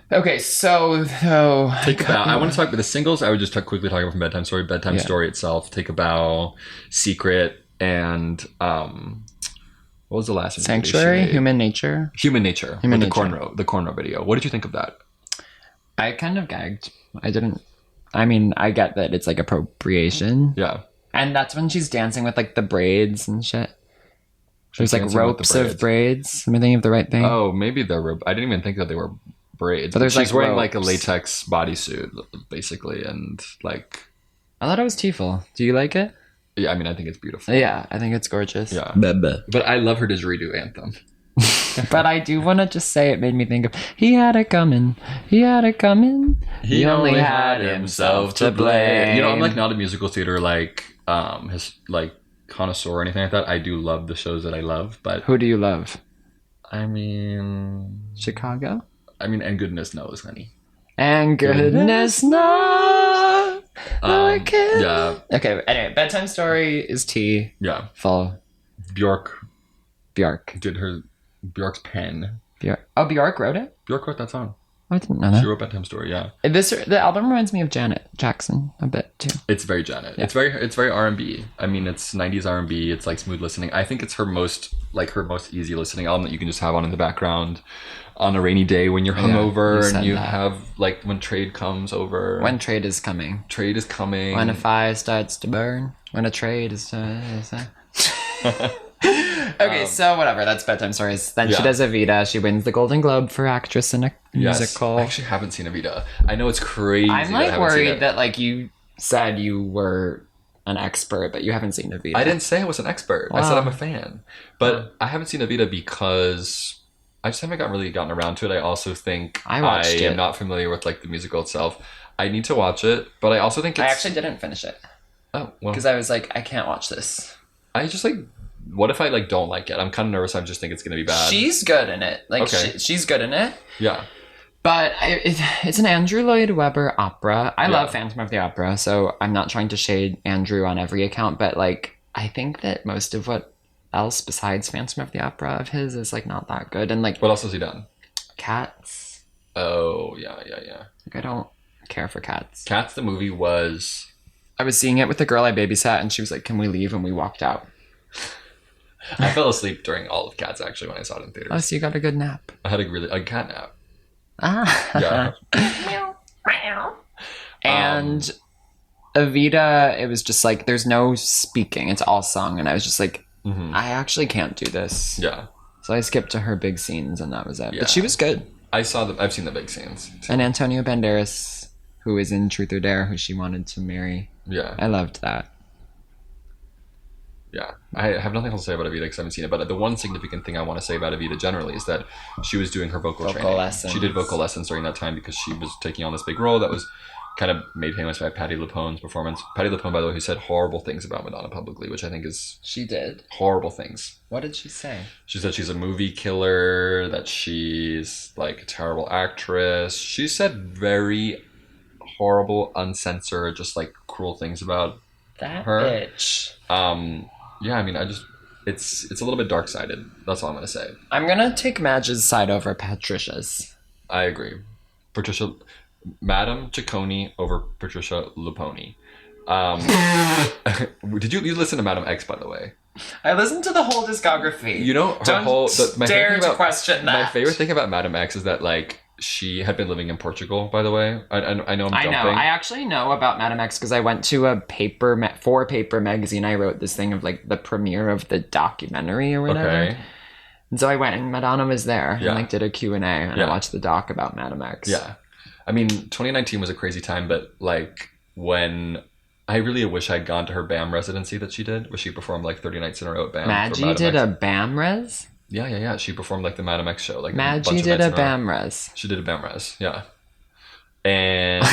Okay, so Take a Bow. I want to talk about the singles. I would just quickly talk about from Bedtime Story. Bedtime Story itself. Take a Bow, Secret, and what was the last one? Sanctuary, Human Nature. The cornrow video. What did you think of that? I kind of gagged. I get that it's like appropriation. Yeah. And that's when she's dancing with like the braids and shit. There's like ropes of braids. Am I thinking of the right thing? Oh, maybe they're. I didn't even think that they were braids. But she's wearing like a latex bodysuit, basically, and like. I thought it was tearful. Do you like it? Yeah, I mean, I think it's beautiful. Yeah, I think it's gorgeous. Yeah, but I love her didgeridoo anthem. But I do want to just say it made me think of he had it coming. He only had himself to blame. You know, I'm like not a musical theater his connoisseur or anything like that. I do love the shows that I love, but who do you love? I mean, Chicago. I mean, and goodness knows, honey. And goodness knows. Yeah. Okay. Anyway, Bedtime Story is T. Yeah. Full. Bjork did Bjork's pen. Bjork wrote it? Bjork wrote that song. I didn't know that. She wrote Bedtime Story, yeah. The album reminds me of Janet Jackson a bit too. It's very Janet. Yeah. It's very R&B. I mean, it's 90s R&B. It's like smooth listening. I think it's her most easy listening album that you can just have on in the background on a rainy day when you're hungover and you have like when Trade comes over. When Trade is coming. Trade is coming. When a fire starts to burn. When a trade is Okay, so whatever. That's Bedtime Stories. Then she does Evita. She wins the Golden Globe for actress in a musical. I actually haven't seen Evita. I know it's crazy. I'm like worried that like you said you were an expert, but you haven't seen Evita. I didn't say I was an expert. Wow. I said I'm a fan, but I haven't seen Evita because I just haven't gotten around to it. I also think I am not familiar with like the musical itself. I need to watch it, but I also think I actually didn't finish it. Oh, well, because I was like, I can't watch this. I just like. What if I like don't like it? I'm kind of nervous. I just think it's gonna be bad. She's good in it. Like she's good in it. Yeah. But it's an Andrew Lloyd Webber opera. I love Phantom of the Opera, so I'm not trying to shade Andrew on every account, but like I think that most of what else besides Phantom of the Opera of his is like not that good. And like what else has he done? Cats. Oh yeah. Like I don't care for Cats. Cats the movie was. I was seeing it with the girl I babysat, and she was like, "Can we leave?" And we walked out. I fell asleep during all of Cats actually when I saw it in theaters. Oh, so you got a good nap. I had a cat nap. Ah. Yeah. And Evita, it was just like there's no speaking; it's all song, and I was just like, I actually can't do this. Yeah. So I skipped to her big scenes, and that was it. Yeah. But she was good. I've seen the big scenes. Too. And Antonio Banderas, who is in Truth or Dare, who she wanted to marry. Yeah. I loved that. Yeah, I have nothing else to say about Evita because I haven't seen it. But the one significant thing I want to say about Evita generally is that she was doing her vocal training. Lessons. She did vocal lessons during that time because she was taking on this big role that was kind of made famous by Patti LuPone's performance. Patti LuPone, by the way, who said horrible things about Madonna publicly, which I think is... She did? Horrible things. What did she say? She said she's a movie killer, that she's like a terrible actress. She said very horrible, uncensored, just like cruel things about that her. Bitch. Yeah, I mean, it's a little bit dark-sided. That's all I'm gonna say. I'm gonna take Madge's side over Patricia's. I agree. Patricia, Madame Ciccone over Patricia Luponi. Did you listen to Madame X, by the way? I listened to the whole discography. You know, my dare to question that. My favorite thing about Madame X is that, like, she had been living in Portugal, by the way. I know I'm jumping. I know. I actually know about Madame X because I went to a for Paper magazine. I wrote this thing of, like, the premiere of the documentary or whatever. Okay. And so I went and Madonna was there and, like, did a Q&A and I watched the doc about Madame X. Yeah. I mean, 2019 was a crazy time, but, like, when... I really wish I'd gone to her BAM residency that she did, where she performed like 30 nights in a row at BAM. Maggie did a BAM res? Yeah. She performed like the Madame X show. Like Maggie did a BAM res. She did a BAM res, yeah. And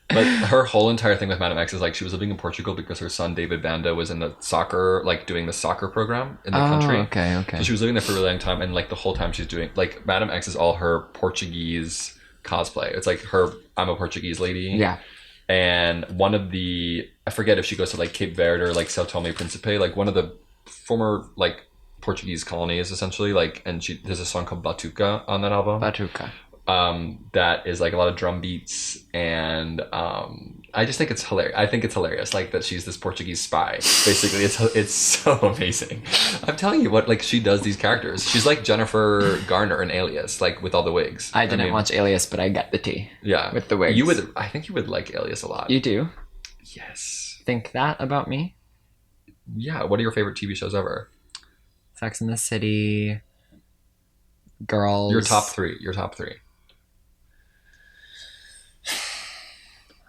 but her whole entire thing with Madame X is like she was living in Portugal because her son David Banda was in the soccer, like doing the soccer program in the country. Okay. So she was living there for a really long time, and like the whole time she's doing like Madame X is all her Portuguese cosplay. It's like her I'm a Portuguese lady. Yeah. And one of the, I forget if she goes to like Cape Verde or like Sao Tome and Principe, like one of the former like Portuguese colonies essentially, like, and there's a song called Batuca on that album. Batuca. That is like a lot of drum beats, and I just think it's hilarious. I think it's hilarious, like that she's this Portuguese spy. Basically, it's so amazing. I'm telling you what, like she does these characters. She's like Jennifer Garner in Alias, like with all the wigs. I didn't watch Alias, but I get the tea. Yeah, with the wigs. I think you would like Alias a lot. You do? Yes. Think that about me? Yeah. What are your favorite TV shows ever? Sex and the City. Girls. Your top three.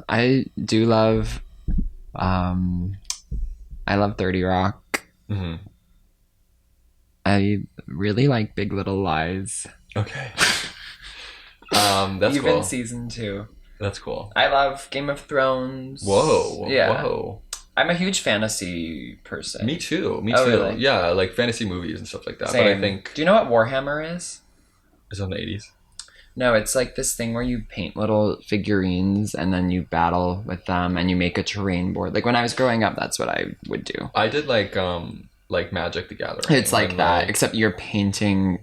I do love, I love 30 Rock. Mm-hmm. I really like Big Little Lies. Okay. That's Even cool. season 2. That's cool. I love Game of Thrones. Whoa. Yeah. Whoa. I'm a huge fantasy person. Me too. Really? Yeah, like fantasy movies and stuff like that. Same. But I think... Do you know what Warhammer is? Is it in the 80s? No, it's like this thing where you paint little figurines and then you battle with them and you make a terrain board. Like when I was growing up, that's what I would do. I did like Magic the Gathering. It's like that, except you're painting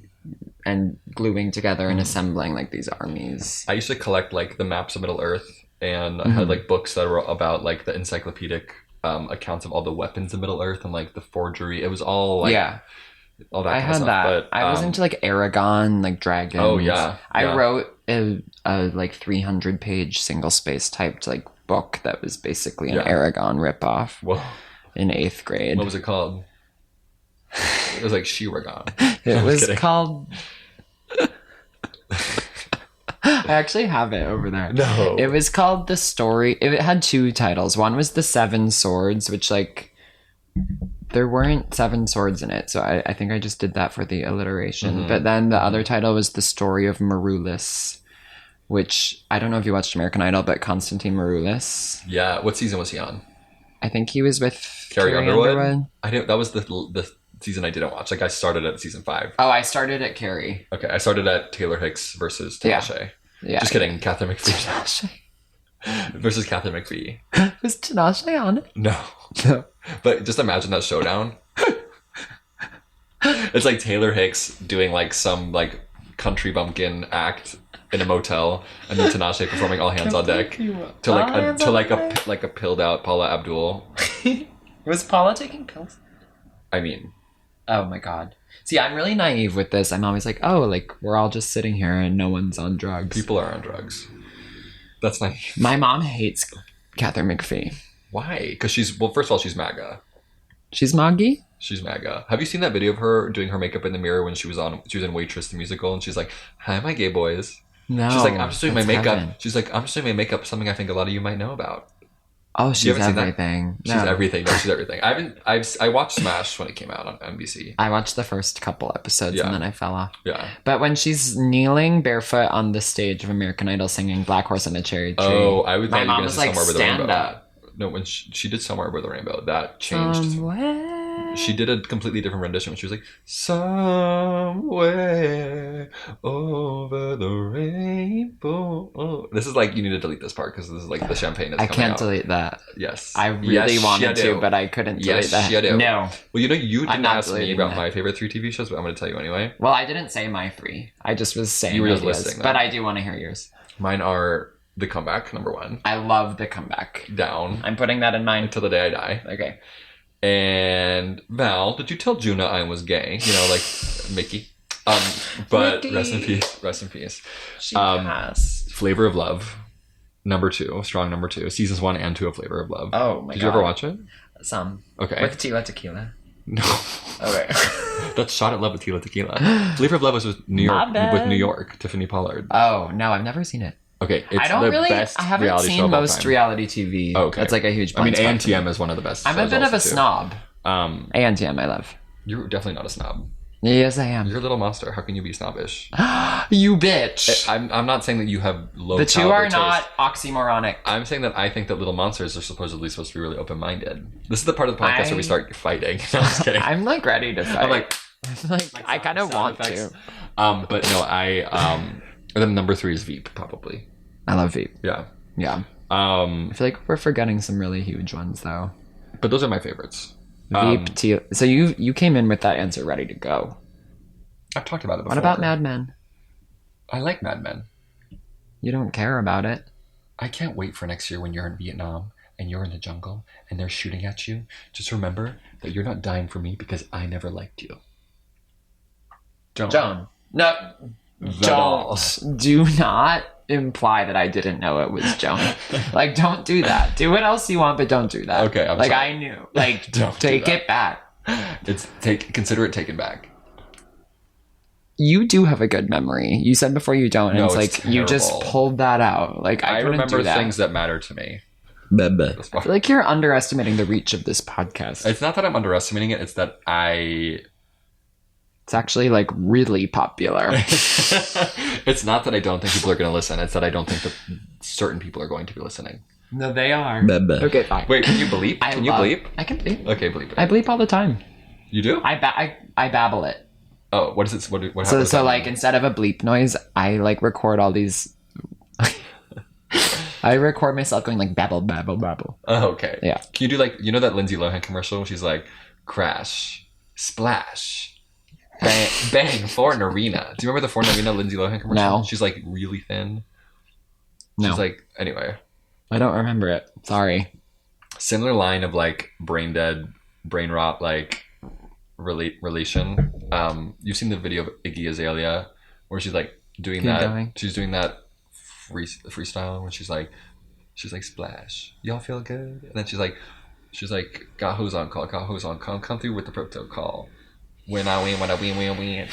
and gluing together and assembling like these armies. I used to collect like the maps of Middle Earth, and I had like books that were about like the encyclopedic accounts of all the weapons in Middle Earth and like the forgery. It was all like... Yeah. All that I kind had of stuff. that. But, I was into like Aragon, like dragons. Oh yeah. I wrote a like 300-page single-space typed like book that was basically an Aragon ripoff. Whoa. In 8th grade. What was it called? It was like Shiragon. It was called. I actually have it over there. No. It was called The Story. It had 2 titles. One was The 7 Swords, which like. There weren't 7 swords in it, so I think I just did that for the alliteration. Mm-hmm. But then the other title was The Story of Maroulis, which I don't know if you watched American Idol, but Constantine Maroulis. Yeah, what season was he on? I think he was with Carrie Underwood. That was the season I didn't watch. Like I started at season 5. Oh, I started at Carrie. Okay, I started at Taylor Hicks versus Tinashe. Yeah. Just kidding, Catherine McPhee. Tinashe. Versus Catherine McPhee. Was Tinashe on it? No. But just imagine that showdown. It's like Taylor Hicks doing like some like country bumpkin act in a motel, and then Tinashe performing All Hands on Deck to a pilled out Paula Abdul. Was Paula taking pills? I mean, oh my god. See, I'm really naive with this. I'm always like, oh, like we're all just sitting here and no one's on drugs. People are on drugs. That's naive. My mom hates Catherine McPhee. Why? Because first of all, she's MAGA. She's Maggie? She's MAGA. Have you seen that video of her doing her makeup in the mirror when she was in Waitress the musical, and she's like, "Hi, my gay boys." No. She's like, "I'm just doing my makeup." Heaven. She's like, "I'm just doing my makeup." Something I think a lot of you might know about. Oh, she's everything. She's everything. No, she's everything. I watched Smash when it came out on NBC. I watched the first couple episodes and then I fell off. Yeah. But when she's kneeling barefoot on the stage of American Idol singing "Black Horse and a Cherry Tree," oh, I would. My mom was like, "Stand up." No, when she did Somewhere Over the Rainbow, that changed. Somewhere she did a completely different rendition. She was like, somewhere over the rainbow. Oh. This is like, you need to delete this part because this is like the champagne is coming out. I can't delete that. Yes. I really wanted to, but I couldn't delete that. You do. No. Well, you didn't ask me about my favorite 3 TV shows, but I'm going to tell you anyway. Well, I didn't say my 3. I just was saying you were just listing them. But I do want to hear yours. Mine are The Comeback, number 1. I love The Comeback. Down. I'm putting that in mine. Until the Day I Die. Okay. And Val, did you tell Juna I was gay? You know, like Mickey. But Mickey. Rest in peace. She passed. Flavor of Love, number 2, strong number 2. Seasons 1 and 2 of Flavor of Love. Oh my god. Did you ever watch it? Some. Okay. With Tila Tequila. No. Okay. That's Shot at Love with Tila Tequila. Flavor of Love was with New York, Tiffany Pollard. Oh, no, I've never seen it. Okay, it's I don't the really. best I haven't reality seen show of all most time. reality TV. Oh, okay, that's like a huge. I mean, blind spot ANTM is one of the best. I'm a bit of a too. snob. ANTM, I love. You're definitely not a snob. Yes, I am. You're a little monster. How can you be snobbish? You bitch. I'm not saying that you have low. The two are taste. not oxymoronic. I'm saying that I think that little monsters are supposedly supposed to be really open-minded. This is the part of the podcast where we start fighting. No, I'm just kidding. I'm like ready to fight. I'm like I kind of want to. But no, and then number 3 is Veep, probably. I love Veep. Yeah. Yeah. I feel like we're forgetting some really huge ones though. But those are my favorites. Veep, so you came in with that answer ready to go. I've talked about it before. What about Mad Men? I like Mad Men. You don't care about it. I can't wait for next year when you're in Vietnam and you're in the jungle and they're shooting at you. Just remember that you're not dying for me because I never liked you. Joan. No. Don't. Do not imply that I didn't know it was Joan. Like, don't do that. Do what else you want, but don't do that. Okay, I'm sorry. I knew. Like, take it back. Consider it taken back. You do have a good memory. You said before you don't, and it's like terrible. you just pulled that out. Like I remember things that matter to me. I feel like you're underestimating the reach of this podcast. It's not that I'm underestimating it. It's that It's actually like really popular. It's not that I don't think people are going to listen. It's that I don't think that certain people are going to be listening. No, they are. Okay, fine. Wait, can you bleep? Can you bleep? I can bleep. Okay, bleep it. I bleep all the time. You do? I babble it. Oh, what is it? What happens? So like instead of a bleep noise, I like record all these. I record myself going like babble, babble, babble. Oh, okay. Yeah. Can you do like, you know that Lindsay Lohan commercial? She's like, crash, splash, bang, bang for an arena. Do you remember the For an Arena Lindsay Lohan commercial? No. She's like really thin. No. She's like, anyway. I don't remember it. Sorry. Similar line of like brain dead, brain rot, like relation. You've seen the video of Iggy Azalea where she's like doing Keep that. going. She's doing that freestyle when she's like splash. Y'all feel good? And then she's like got hose on call, come through with the protocol. When I win.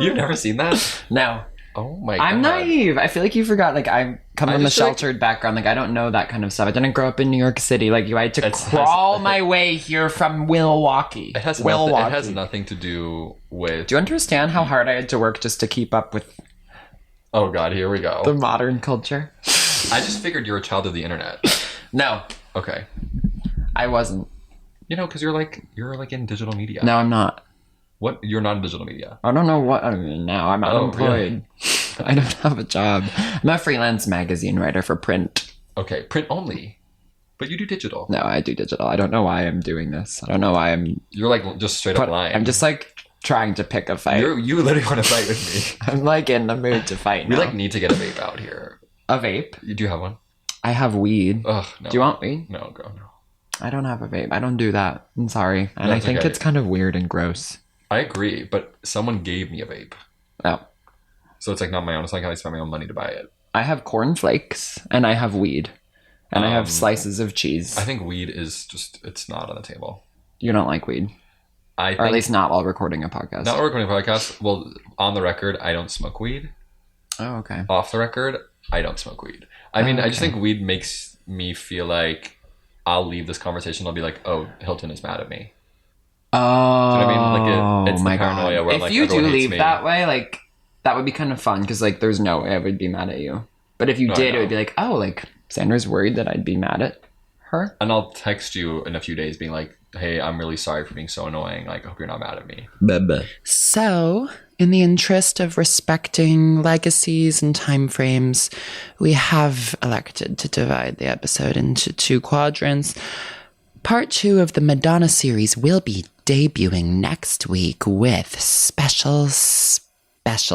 You've never seen that? No. Oh my god. I'm naive. I feel like you forgot. Like I come from a just feel sheltered background. Like I don't know that kind of stuff. I didn't grow up in New York City. Like you, I had to crawl my way here from Milwaukee. It has nothing to do with. Do you understand how hard I had to work just to keep up with? Oh god, here we go. The modern culture. I just figured you're a child of the internet. No. Okay. I wasn't. You know, because you're like in digital media. No, I'm not. What? You're not in digital media. I don't know what I mean now. I'm unemployed. Really? I don't have a job. I'm a freelance magazine writer for print. Okay, print only. But you do digital. No, I do digital. I don't know why I'm doing this. I don't know why I'm... You're like just straight up lying. I'm just like trying to pick a fight. You literally want to fight with me. I'm like in the mood to fight now. We like need to get a vape out here. A vape? You do have one? I have weed. Ugh, no. Do you want weed? No, girl, no. I don't have a vape. I don't do that. I'm sorry. And I think it's kind of weird and gross. I agree, but someone gave me a vape. Oh. So it's like not my own. It's like I spent my own money to buy it. I have corn flakes and I have weed. And I have slices of cheese. I think weed is just, it's not on the table. You don't like weed? Or at least not while recording a podcast. Not while recording a podcast. Well, on the record, I don't smoke weed. Oh, okay. Off the record, I don't smoke weed. I mean, I just think weed makes me feel like I'll leave this conversation. I'll be like, oh, Hilton is mad at me. Oh, do you know what I mean? Like it's the paranoia God. where if like you do leave me. that way, like that would be kind of fun because like there's no way I would be mad at you. But if you did, it would be like, oh, like Sandra's worried that I'd be mad at her. And I'll text you in a few days being like, hey, I'm really sorry for being so annoying. Like, I hope you're not mad at me. So, in the interest of respecting legacies and time frames, we have elected to divide the episode into 2 quadrants. Part 2 of the Madonna series will be debuting next week with special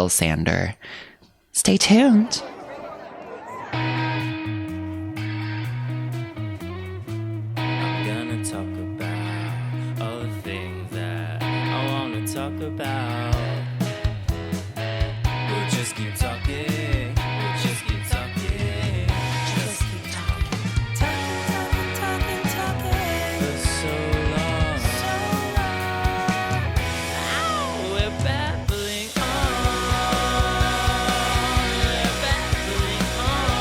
Sander. Stay tuned. I'm gonna talk about all the things that I wanna talk about. We'll just keep talking. We'll just keep talking. Just keep talking. Talking. For so long. Ow, we're babbling on. We're babbling on.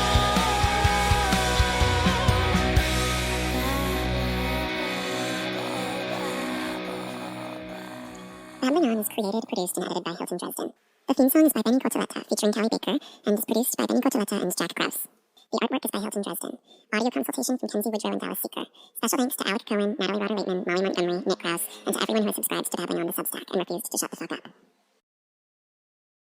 Babbling On is created, produced, and edited by Hilton Dresden. The theme song is by Benny Cotoletta, featuring Callie Baker, and is produced by Benny Cotoletta and Jack Krause. The artwork is by Hilton Dresden. Audio consultation from Kenzie Woodrow and Dallas Seeker. Special thanks to Alec Cohen, Natalie Rotter-Waitman, Molly Montgomery, Nick Krause, and to everyone who has subscribed to Babbling On the Substack and refused to shut the fuck up.